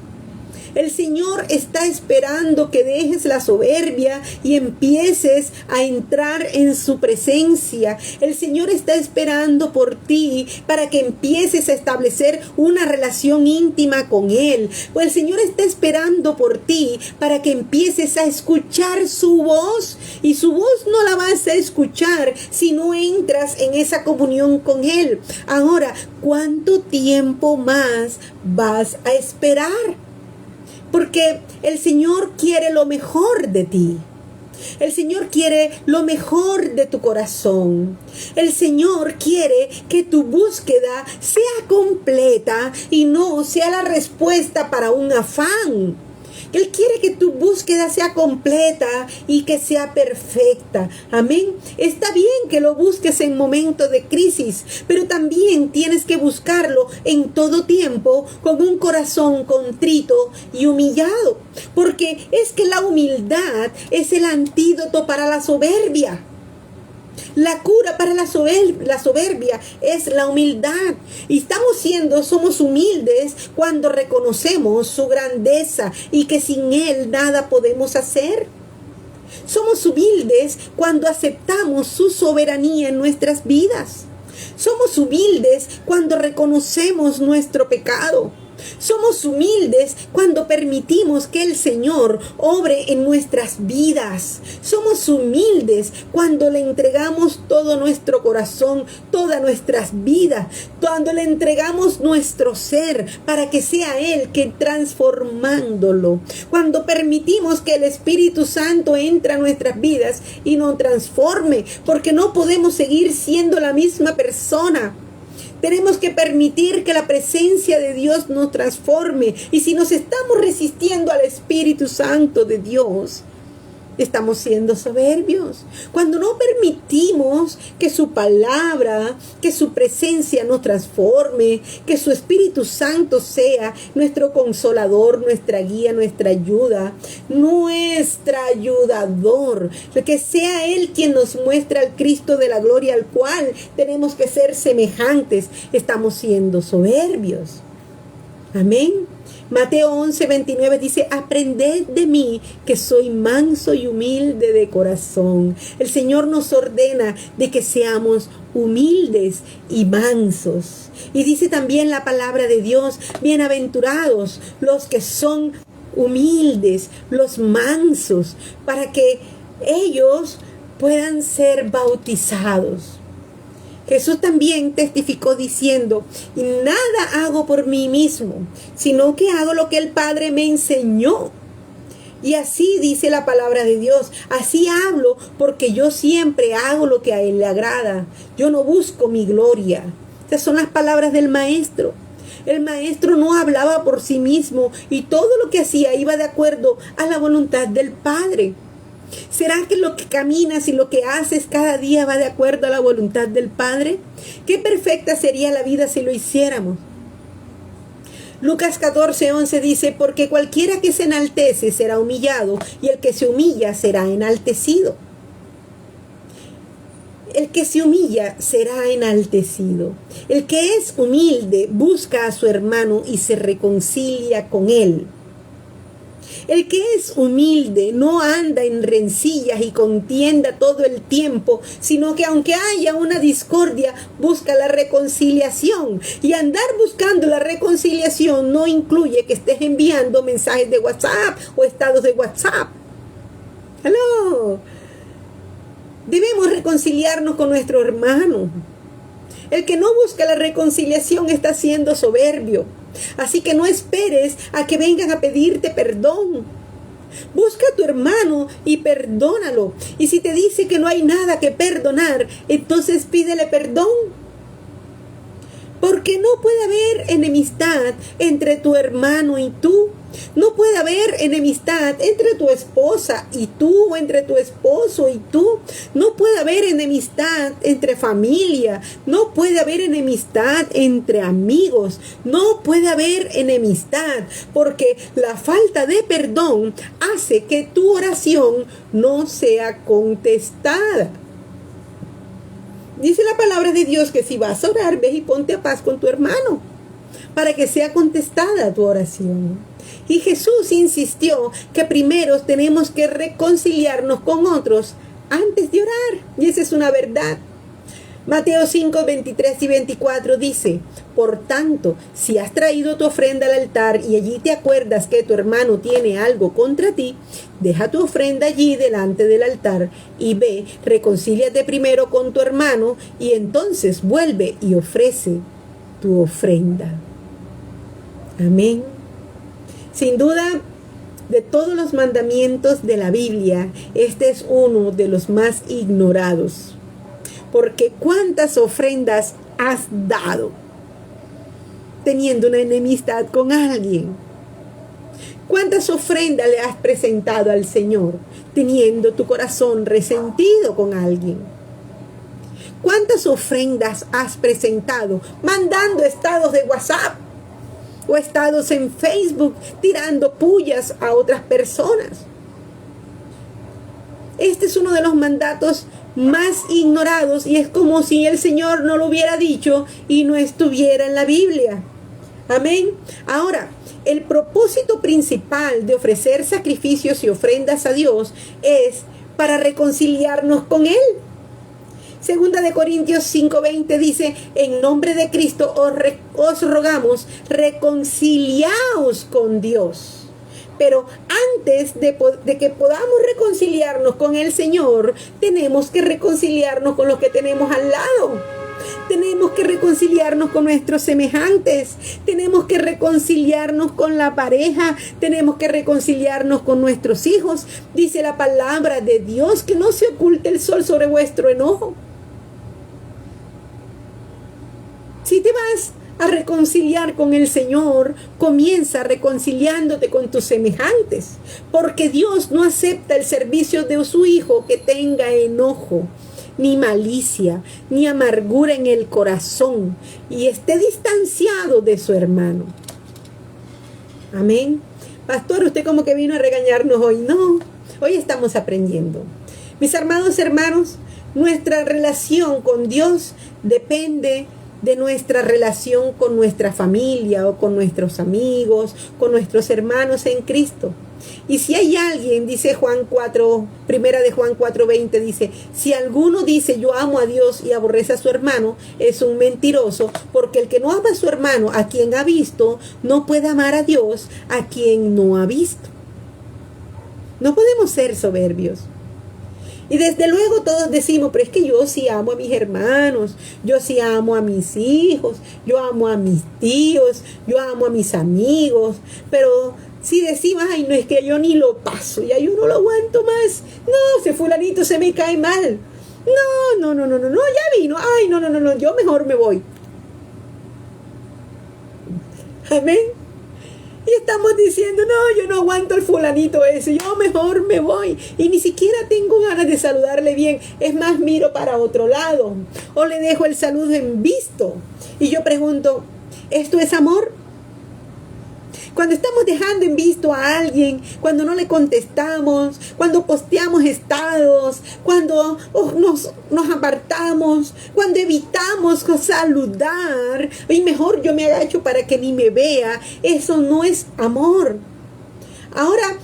El Señor está esperando que dejes la soberbia y empieces a entrar en su presencia. El Señor está esperando por ti para que empieces a establecer una relación íntima con Él. Pues el Señor está esperando por ti para que empieces a escuchar su voz. Y su voz no la vas a escuchar si no entras en esa comunión con Él. Ahora, ¿cuánto tiempo más vas a esperar? Porque el Señor quiere lo mejor de ti. El Señor quiere lo mejor de tu corazón. El Señor quiere que tu búsqueda sea completa y no sea la respuesta para un afán. Él quiere que tu búsqueda sea completa y que sea perfecta. Amén. Está bien que lo busques en momentos de crisis, pero también tienes que buscarlo en todo tiempo con un corazón contrito y humillado. Porque es que la humildad es el antídoto para la soberbia. La cura para la soberbia es la humildad. Y somos humildes cuando reconocemos su grandeza y que sin Él nada podemos hacer. Somos humildes cuando aceptamos su soberanía en nuestras vidas. Somos humildes cuando reconocemos nuestro pecado. Somos humildes cuando permitimos que el Señor obre en nuestras vidas. Somos humildes cuando le entregamos todo nuestro corazón, todas nuestras vidas, cuando le entregamos nuestro ser para que sea Él que transformándolo. Cuando permitimos que el Espíritu Santo entre a nuestras vidas y nos transforme, porque no podemos seguir siendo la misma persona. Tenemos que permitir que la presencia de Dios nos transforme. Y si nos estamos resistiendo al Espíritu Santo de Dios, estamos siendo soberbios. Cuando no permitimos que su palabra, que su presencia nos transforme, que su Espíritu Santo sea nuestro consolador, nuestra guía, nuestra ayuda, nuestro ayudador, que sea Él quien nos muestra al Cristo de la gloria al cual tenemos que ser semejantes, estamos siendo soberbios. Amén. Mateo 11:29 dice, aprended de mí que soy manso y humilde de corazón. El Señor nos ordena de que seamos humildes y mansos. Y dice también la palabra de Dios, bienaventurados los que son humildes, los mansos, para que ellos puedan ser bautizados. Jesús también testificó diciendo, y nada hago por mí mismo, sino que hago lo que el Padre me enseñó. Y así dice la palabra de Dios, así hablo porque yo siempre hago lo que a Él le agrada. Yo no busco mi gloria. Estas son las palabras del Maestro. El Maestro no hablaba por sí mismo y todo lo que hacía iba de acuerdo a la voluntad del Padre. ¿Será que lo que caminas y lo que haces cada día va de acuerdo a la voluntad del Padre? Qué perfecta sería la vida si lo hiciéramos. Lucas 14:11 dice, porque cualquiera que se enaltece será humillado y el que se humilla será enaltecido. El que se humilla será enaltecido. El que es humilde busca a su hermano y se reconcilia con él. El que es humilde no anda en rencillas y contienda todo el tiempo, sino que aunque haya una discordia, busca la reconciliación. Y andar buscando la reconciliación no incluye que estés enviando mensajes de WhatsApp o estados de WhatsApp. ¡Aló! Debemos reconciliarnos con nuestro hermano. El que no busca la reconciliación está siendo soberbio. Así que no esperes a que vengan a pedirte perdón. Busca a tu hermano y perdónalo. Y si te dice que no hay nada que perdonar, entonces pídele perdón. Porque no puede haber enemistad entre tu hermano y tú. No puede haber enemistad entre tu esposa y tú, o entre tu esposo y tú. No puede haber enemistad entre familia. No puede haber enemistad entre amigos. No puede haber enemistad, porque la falta de perdón hace que tu oración no sea contestada. Dice la palabra de Dios que si vas a orar, ve y ponte a paz con tu hermano, para que sea contestada tu oración. Y Jesús insistió que primero tenemos que reconciliarnos con otros antes de orar. Y esa es una verdad. Mateo 5, 23 y 24 dice, por tanto, si has traído tu ofrenda al altar y allí te acuerdas que tu hermano tiene algo contra ti, deja tu ofrenda allí delante del altar y ve, reconcíliate primero con tu hermano y entonces vuelve y ofrece tu ofrenda. Amén. Sin duda, de todos los mandamientos de la Biblia, este es uno de los más ignorados. Porque ¿cuántas ofrendas has dado teniendo una enemistad con alguien? ¿Cuántas ofrendas le has presentado al Señor teniendo tu corazón resentido con alguien? ¿Cuántas ofrendas has presentado mandando estados de WhatsApp o estados en Facebook tirando pullas a otras personas? Este es uno de los mandatos más ignorados y es como si el Señor no lo hubiera dicho y no estuviera en la Biblia. Amén. Ahora, el propósito principal de ofrecer sacrificios y ofrendas a Dios es para reconciliarnos con Él. Segunda de Corintios 5:20 dice, en nombre de Cristo os rogamos, reconciliaos con Dios. Pero antes de que podamos reconciliarnos con el Señor, tenemos que reconciliarnos con los que tenemos al lado. Tenemos que reconciliarnos con nuestros semejantes. Tenemos que reconciliarnos con la pareja. Tenemos que reconciliarnos con nuestros hijos. Dice la palabra de Dios que no se oculte el sol sobre vuestro enojo. Si te vas a reconciliar con el Señor, comienza reconciliándote con tus semejantes, porque Dios no acepta el servicio de su Hijo que tenga enojo, ni malicia, ni amargura en el corazón, y esté distanciado de su hermano. Amén. Pastor, usted como que vino a regañarnos hoy. No, hoy estamos aprendiendo. Mis amados hermanos, nuestra relación con Dios depende de nuestra relación con nuestra familia o con nuestros amigos, con nuestros hermanos en Cristo. Y si hay alguien, dice Juan 4, primera de Juan 4:20, dice, si alguno dice yo amo a Dios y aborrece a su hermano, es un mentiroso, porque el que no ama a su hermano, a quien ha visto, no puede amar a Dios, a quien no ha visto. No podemos ser soberbios. Y desde luego todos decimos, pero es que yo sí amo a mis hermanos, yo sí amo a mis hijos, yo amo a mis tíos, yo amo a mis amigos. Pero si decimos, ay, no, es que yo ni lo paso, ya yo no lo aguanto más. No, ese fulanito se me cae mal. No, ya vino. Ay, no, yo mejor me voy. Amén. Y estamos diciendo, no, yo no aguanto al fulanito ese, yo mejor me voy. Y ni siquiera tengo ganas de saludarle bien. Es más, miro para otro lado. O le dejo el saludo en visto. Y yo pregunto, ¿esto es amor? Cuando estamos dejando en visto a alguien, cuando no le contestamos, cuando posteamos estados, cuando nos apartamos, cuando evitamos saludar, y mejor yo me agacho para que ni me vea, eso no es amor. Ahora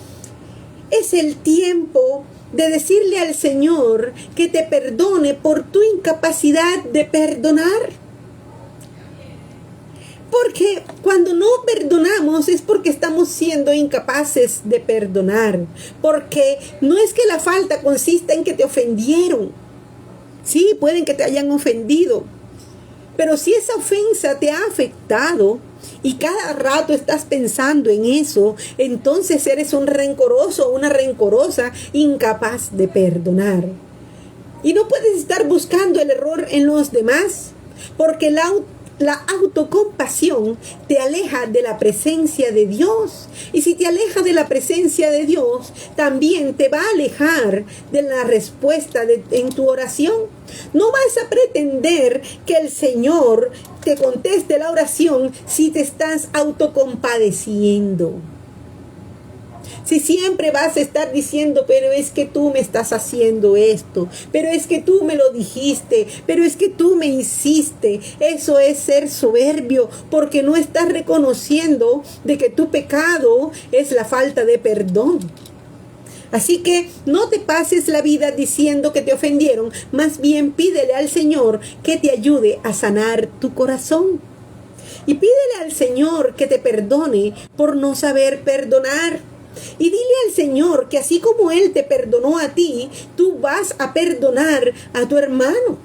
es el tiempo de decirle al Señor que te perdone por tu incapacidad de perdonar. Porque cuando no perdonamos es porque estamos siendo incapaces de perdonar. Porque no es que la falta consista en que te ofendieron. Sí, pueden que te hayan ofendido. Pero si esa ofensa te ha afectado y cada rato estás pensando en eso, entonces eres un rencoroso o una rencorosa incapaz de perdonar. Y no puedes estar buscando el error en los demás, porque la autocompasión te aleja de la presencia de Dios. Y si te aleja de la presencia de Dios, también te va a alejar de la respuesta en tu oración. No vas a pretender que el Señor te conteste la oración si te estás autocompadeciendo. Si siempre vas a estar diciendo, pero es que tú me estás haciendo esto, pero es que tú me lo dijiste, pero es que tú me hiciste, eso es ser soberbio, porque no estás reconociendo de que tu pecado es la falta de perdón. Así que no te pases la vida diciendo que te ofendieron, más bien pídele al Señor que te ayude a sanar tu corazón. Y pídele al Señor que te perdone por no saber perdonar. Y dile al Señor que así como Él te perdonó a ti, tú vas a perdonar a tu hermano.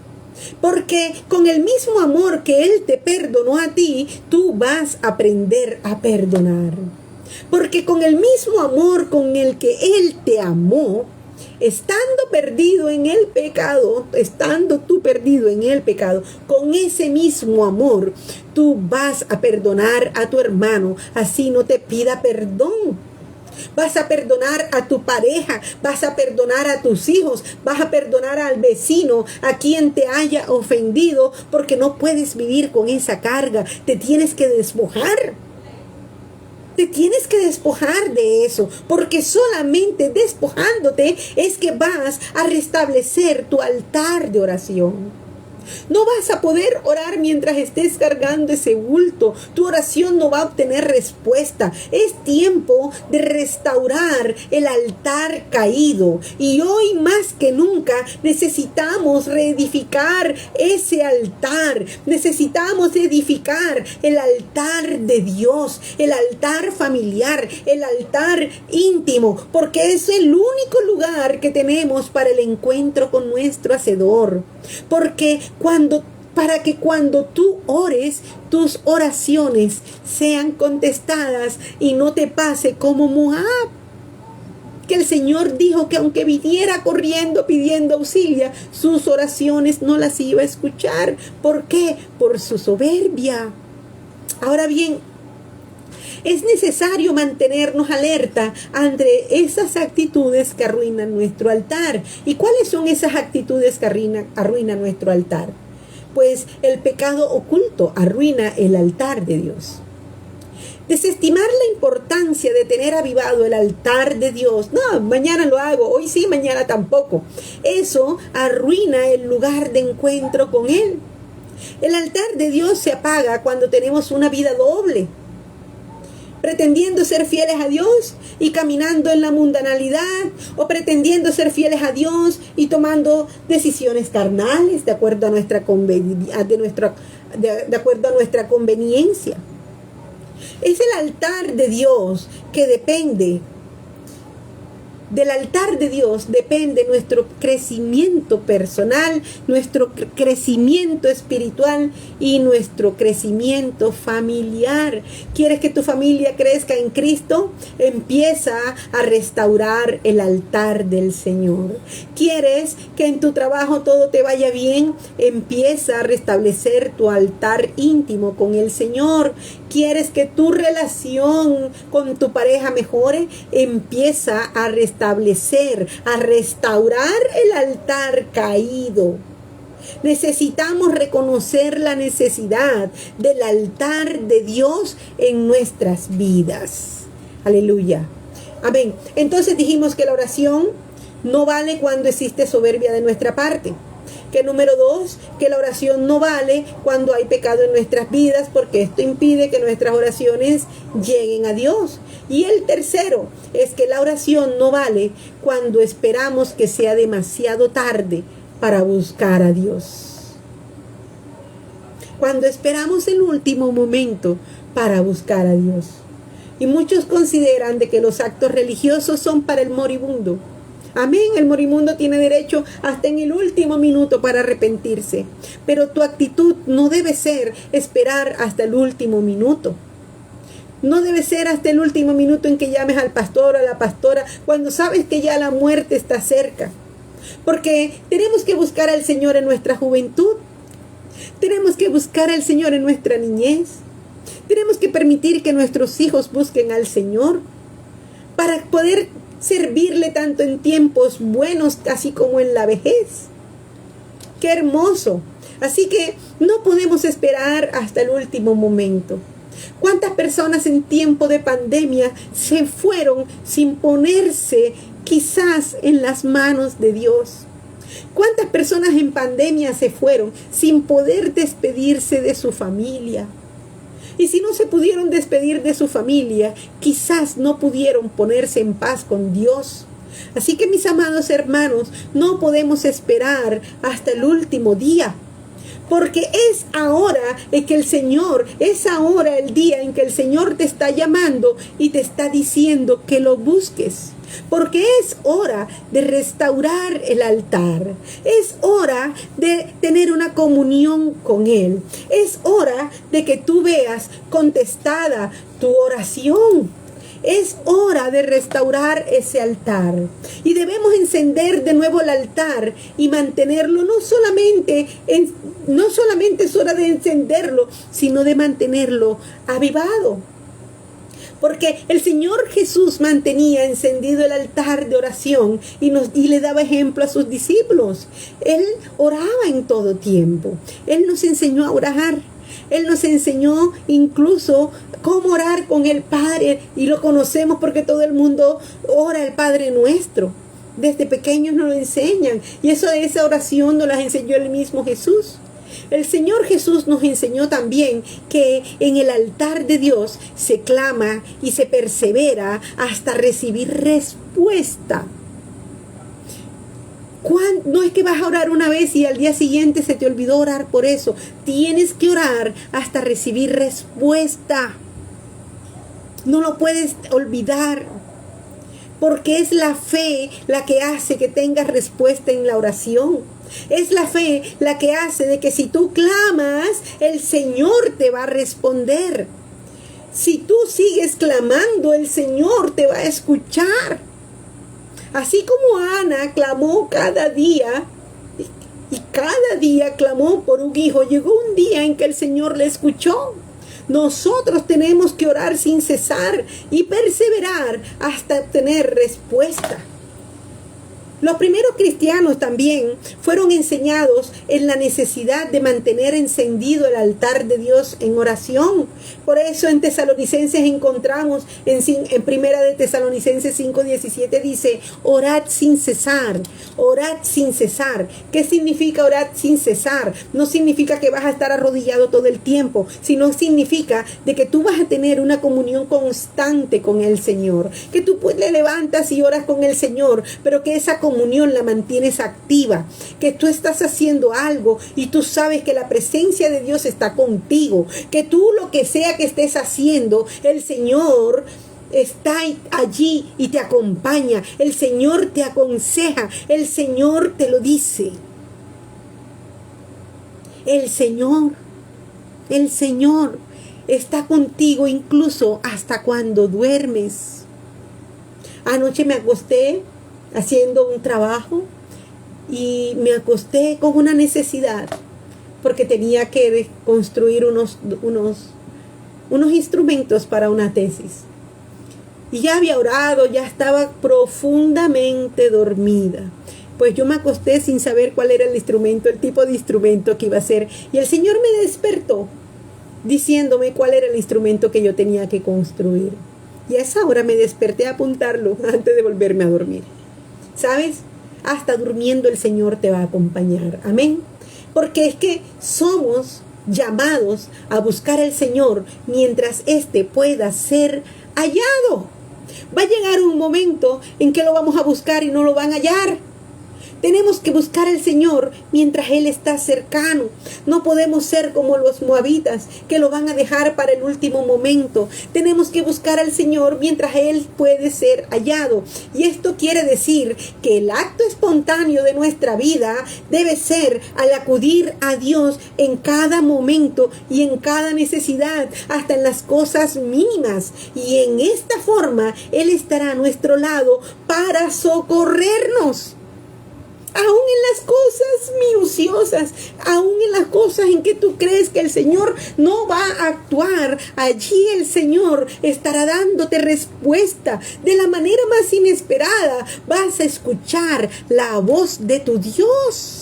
Porque con el mismo amor que Él te perdonó a ti, tú vas a aprender a perdonar. Porque con el mismo amor con el que Él te amó, estando perdido en el pecado, estando tú perdido en el pecado, con ese mismo amor, tú vas a perdonar a tu hermano, así no te pida perdón. Vas a perdonar a tu pareja, vas a perdonar a tus hijos, vas a perdonar al vecino, a quien te haya ofendido, porque no puedes vivir con esa carga. Te tienes que despojar. Te tienes que despojar de eso, porque solamente despojándote es que vas a restablecer tu altar de oración. No vas a poder orar mientras estés cargando ese bulto. Tu oración no va a obtener respuesta. Es tiempo de restaurar el altar caído. Y hoy más que nunca necesitamos reedificar ese altar. Necesitamos edificar el altar de Dios, el altar familiar, el altar íntimo, porque es el único lugar que tenemos para el encuentro con nuestro Hacedor. Porque para que cuando tú ores, tus oraciones sean contestadas y no te pase como Moab, que el Señor dijo que aunque viniera corriendo pidiendo auxilio, sus oraciones no las iba a escuchar. ¿Por qué? Por su soberbia. Ahora bien, es necesario mantenernos alerta ante esas actitudes que arruinan nuestro altar. ¿Y cuáles son esas actitudes que arruinan nuestro altar? Pues el pecado oculto arruina el altar de Dios. Desestimar la importancia de tener avivado el altar de Dios. No, mañana lo hago, hoy sí, mañana tampoco. Eso arruina el lugar de encuentro con Él. El altar de Dios se apaga cuando tenemos una vida doble, pretendiendo ser fieles a Dios y caminando en la mundanalidad, o pretendiendo ser fieles a Dios y tomando decisiones carnales de acuerdo a nuestra conveniencia. Es el altar de Dios que depende. Del altar de Dios depende nuestro crecimiento personal, nuestro crecimiento espiritual y nuestro crecimiento familiar. ¿Quieres que tu familia crezca en Cristo? Empieza a restaurar el altar del Señor. ¿Quieres que en tu trabajo todo te vaya bien? Empieza a restablecer tu altar íntimo con el Señor. ¿Quieres que tu relación con tu pareja mejore? Empieza a restablecer, a restaurar el altar caído. Necesitamos reconocer la necesidad del altar de Dios en nuestras vidas. Aleluya. Amén. Entonces dijimos que la oración no vale cuando existe soberbia de nuestra parte. Que número 2, que la oración no vale cuando hay pecado en nuestras vidas, porque esto impide que nuestras oraciones lleguen a Dios. Y el tercero es que la oración no vale cuando esperamos que sea demasiado tarde para buscar a Dios. Cuando esperamos el último momento para buscar a Dios. Y muchos consideran de que los actos religiosos son para el moribundo. Amén, el moribundo tiene derecho hasta en el último minuto para arrepentirse. Pero tu actitud no debe ser esperar hasta el último minuto. No debe ser hasta el último minuto en que llames al pastor o a la pastora cuando sabes que ya la muerte está cerca. Porque tenemos que buscar al Señor en nuestra juventud. Tenemos que buscar al Señor en nuestra niñez. Tenemos que permitir que nuestros hijos busquen al Señor para poder servirle tanto en tiempos buenos así como en la vejez. ¡Qué hermoso! Así que no podemos esperar hasta el último momento. ¿Cuántas personas en tiempo de pandemia se fueron sin ponerse quizás en las manos de Dios? ¿Cuántas personas en pandemia se fueron sin poder despedirse de su familia? Y si no se pudieron despedir de su familia, quizás no pudieron ponerse en paz con Dios. Así que, mis amados hermanos, no podemos esperar hasta el último día. Porque es ahora que el Señor, es ahora el día en que el Señor te está llamando y te está diciendo que lo busques. Porque es hora de restaurar el altar. Es hora de tener una comunión con Él. Es hora de que tú veas contestada tu oración. Es hora de restaurar ese altar. Y debemos encender de nuevo el altar y mantenerlo. No solamente es hora de encenderlo, sino de mantenerlo avivado. Porque el Señor Jesús mantenía encendido el altar de oración y le daba ejemplo a sus discípulos. Él oraba en todo tiempo. Él nos enseñó a orar. Él nos enseñó incluso cómo orar con el Padre. Y lo conocemos porque todo el mundo ora el Padre Nuestro. Desde pequeños nos lo enseñan. Y esa oración nos la enseñó el mismo Jesús. El Señor Jesús nos enseñó también que en el altar de Dios se clama y se persevera hasta recibir respuesta. No es que vas a orar una vez y al día siguiente se te olvidó orar por eso. Tienes que orar hasta recibir respuesta. No lo puedes olvidar, porque es la fe la que hace que tengas respuesta en la oración. Es la fe la que hace de que si tú clamas, el Señor te va a responder. Si tú sigues clamando, el Señor te va a escuchar. Así como Ana clamó cada día, y cada día clamó por un hijo, llegó un día en que el Señor le escuchó. Nosotros tenemos que orar sin cesar y perseverar hasta obtener respuesta. Los primeros cristianos también fueron enseñados en la necesidad de mantener encendido el altar de Dios en oración. Por eso en Tesalonicenses encontramos, en Primera de Tesalonicenses 5:17 dice, orad sin cesar, orad sin cesar. ¿Qué significa orad sin cesar? No significa que vas a estar arrodillado todo el tiempo, sino significa de que tú vas a tener una comunión constante con el Señor, que tú le levantas y oras con el Señor, pero que esa comunión la mantienes activa, que tú estás haciendo algo y tú sabes que la presencia de Dios está contigo, que tú lo que sea que estés haciendo, el Señor está allí y te acompaña, el Señor te aconseja, el Señor te lo dice. El Señor está contigo incluso hasta cuando duermes. Anoche me acosté haciendo un trabajo y me acosté con una necesidad porque tenía que construir unos instrumentos para una tesis. Y ya había orado, ya estaba profundamente dormida. Pues yo me acosté sin saber cuál era el instrumento, el tipo de instrumento que iba a ser. Y el Señor me despertó diciéndome cuál era el instrumento que yo tenía que construir. Y a esa hora me desperté a apuntarlo antes de volverme a dormir. ¿Sabes? Hasta durmiendo el Señor te va a acompañar. Amén. Porque es que somos llamados a buscar al Señor mientras éste pueda ser hallado. Va a llegar un momento en que lo vamos a buscar y no lo van a hallar. Tenemos que buscar al Señor mientras Él está cercano. No podemos ser como los moabitas que lo van a dejar para el último momento. Tenemos que buscar al Señor mientras Él puede ser hallado. Y esto quiere decir que el acto espontáneo de nuestra vida debe ser al acudir a Dios en cada momento y en cada necesidad, hasta en las cosas mínimas. Y en esta forma Él estará a nuestro lado para socorrernos. Aún en las cosas minuciosas, aún en las cosas en que tú crees que el Señor no va a actuar, allí el Señor estará dándote respuesta. De la manera más inesperada vas a escuchar la voz de tu Dios.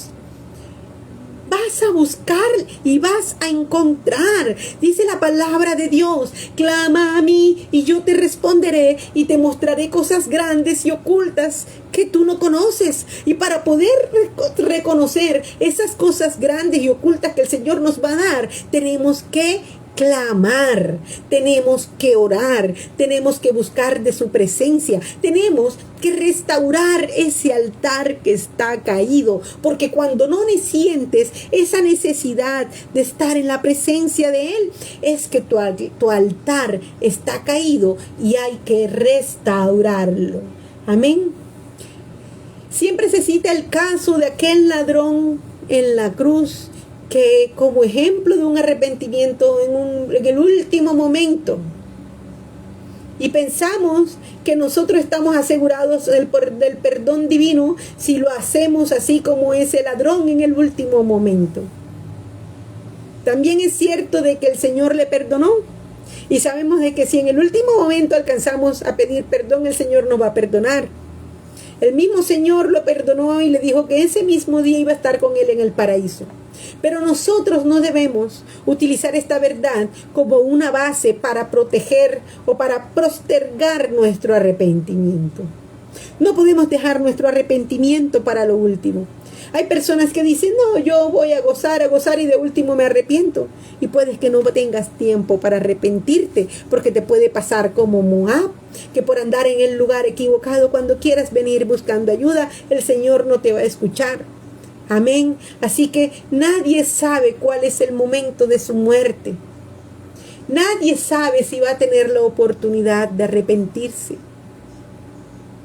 Vas a buscar y vas a encontrar. Dice la palabra de Dios: clama a mí y yo te responderé y te mostraré cosas grandes y ocultas que tú no conoces. Y para poder reconocer esas cosas grandes y ocultas que el Señor nos va a dar, tenemos que clamar, tenemos que orar, tenemos que buscar de su presencia, tenemos que restaurar ese altar que está caído, porque cuando no sientes esa necesidad de estar en la presencia de Él, es que tu altar está caído y hay que restaurarlo. Amén. Siempre se cita el caso de aquel ladrón en la cruz, que como ejemplo de un arrepentimiento en el último momento. Y pensamos que nosotros estamos asegurados del perdón divino si lo hacemos así como ese ladrón en el último momento. También es cierto de que el Señor le perdonó. Y sabemos de que si en el último momento alcanzamos a pedir perdón, el Señor nos va a perdonar. El mismo Señor lo perdonó y le dijo que ese mismo día iba a estar con Él en el paraíso. Pero nosotros no debemos utilizar esta verdad como una base para proteger o para postergar nuestro arrepentimiento. No podemos dejar nuestro arrepentimiento para lo último. Hay personas que dicen, no, yo voy a gozar y de último me arrepiento. Y puedes que no tengas tiempo para arrepentirte, porque te puede pasar como Moab, que por andar en el lugar equivocado, cuando quieras venir buscando ayuda, el Señor no te va a escuchar. Amén. Así que nadie sabe cuál es el momento de su muerte. Nadie sabe si va a tener la oportunidad de arrepentirse.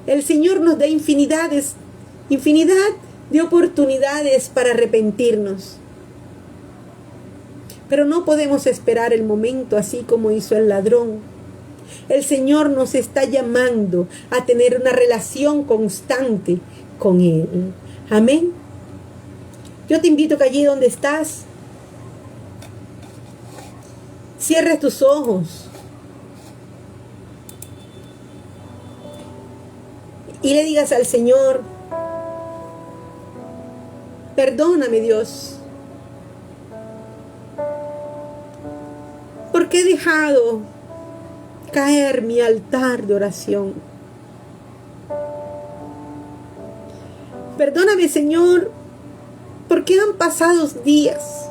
El Señor nos da infinidad de oportunidades para arrepentirnos. Pero no podemos esperar el momento así como hizo el ladrón. El Señor nos está llamando a tener una relación constante con Él. Amén. Yo te invito que allí donde estás, cierres tus ojos y le digas al Señor, perdóname, Dios, porque he dejado caer mi altar de oración. Perdóname, Señor, porque han pasado días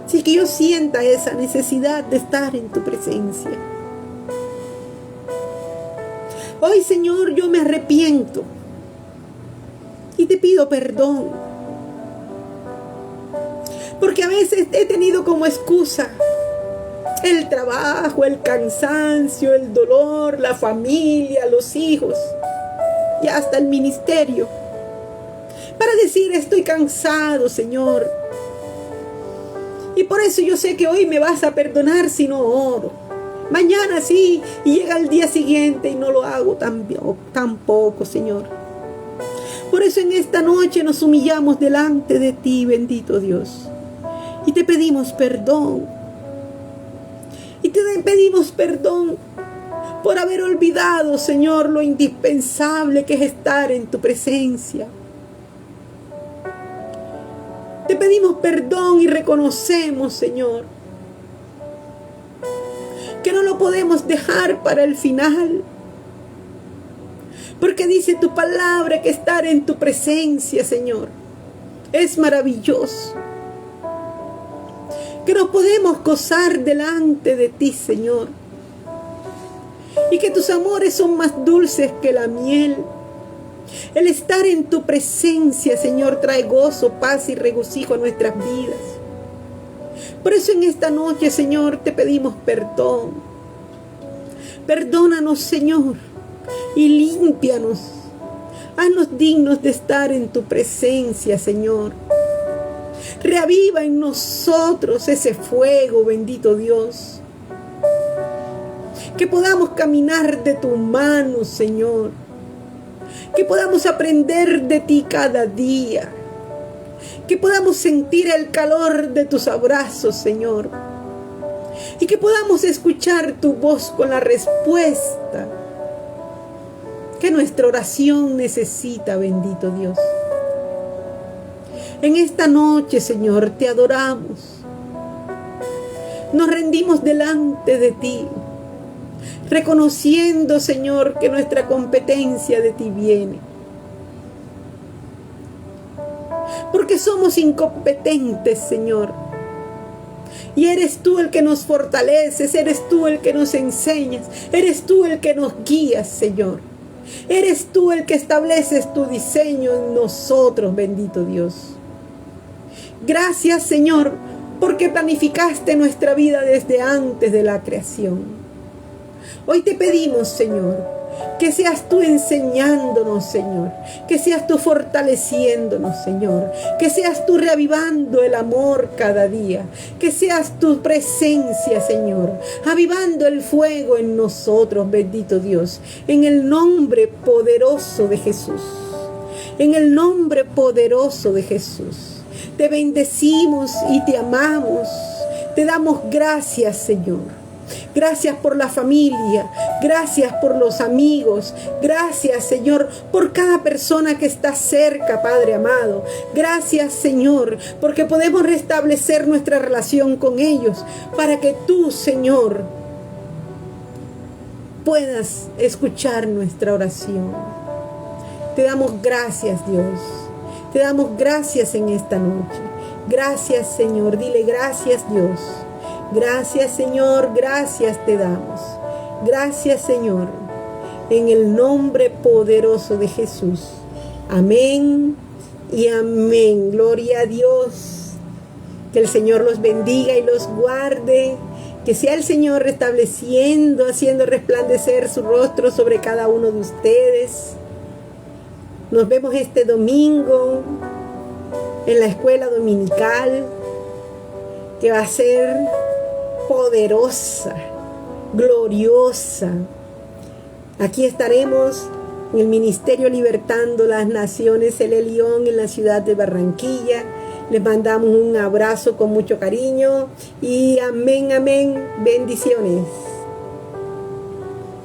sin que yo sienta esa necesidad de estar en tu presencia. Hoy, Señor, yo me arrepiento y te pido perdón, porque a veces he tenido como excusa el trabajo, el cansancio, el dolor, la familia, los hijos y hasta el ministerio, para decir estoy cansado, Señor. Y por eso yo sé que hoy me vas a perdonar si no oro. Mañana sí, y llega el día siguiente y no lo hago tampoco, Señor. Por eso en esta noche nos humillamos delante de ti, bendito Dios. Y te pedimos perdón. Y te pedimos perdón por haber olvidado, Señor, lo indispensable que es estar en tu presencia. Te pedimos perdón y reconocemos, Señor, que no lo podemos dejar para el final. Porque dice tu palabra que estar en tu presencia, Señor, es maravilloso. Que nos podemos gozar delante de ti, Señor. Y que tus amores son más dulces que la miel. El estar en tu presencia, Señor, trae gozo, paz y regocijo a nuestras vidas. Por eso en esta noche, Señor, te pedimos perdón. Perdónanos, Señor, y límpianos. Haznos dignos de estar en tu presencia, Señor. Reaviva en nosotros ese fuego, bendito Dios. Que podamos caminar de tu mano, Señor. Que podamos aprender de ti cada día. Que podamos sentir el calor de tus abrazos, Señor. Y que podamos escuchar tu voz con la respuesta que nuestra oración necesita, bendito Dios. En esta noche, Señor, te adoramos. Nos rendimos delante de ti, reconociendo, Señor, que nuestra competencia de ti viene. Porque somos incompetentes, Señor. Y eres tú el que nos fortaleces, eres tú el que nos enseñas, eres tú el que nos guías, Señor. Eres tú el que estableces tu diseño en nosotros, bendito Dios. Gracias, Señor, porque planificaste nuestra vida desde antes de la creación. Hoy te pedimos, Señor, que seas tú enseñándonos, Señor, que seas tú fortaleciéndonos, Señor, que seas tú reavivando el amor cada día, que seas tu presencia, Señor, avivando el fuego en nosotros, bendito Dios, en el nombre poderoso de Jesús, en el nombre poderoso de Jesús. Te bendecimos y te amamos, te damos gracias, Señor. Gracias por la familia, gracias por los amigos, gracias, Señor, por cada persona que está cerca, Padre amado. Gracias, Señor, porque podemos restablecer nuestra relación con ellos para que tú, Señor, puedas escuchar nuestra oración. Te damos gracias, Dios. Te damos gracias en esta noche. Gracias, Señor. Dile gracias, Dios. Gracias, Señor. Gracias te damos. Gracias, Señor. En el nombre poderoso de Jesús. Amén y amén. Gloria a Dios. Que el Señor los bendiga y los guarde. Que sea el Señor restableciendo, haciendo resplandecer su rostro sobre cada uno de ustedes. Nos vemos este domingo en la escuela dominical, que va a ser poderosa, gloriosa. Aquí estaremos en el Ministerio Libertando las Naciones El Elión en la ciudad de Barranquilla. Les mandamos un abrazo con mucho cariño y amén, amén, bendiciones.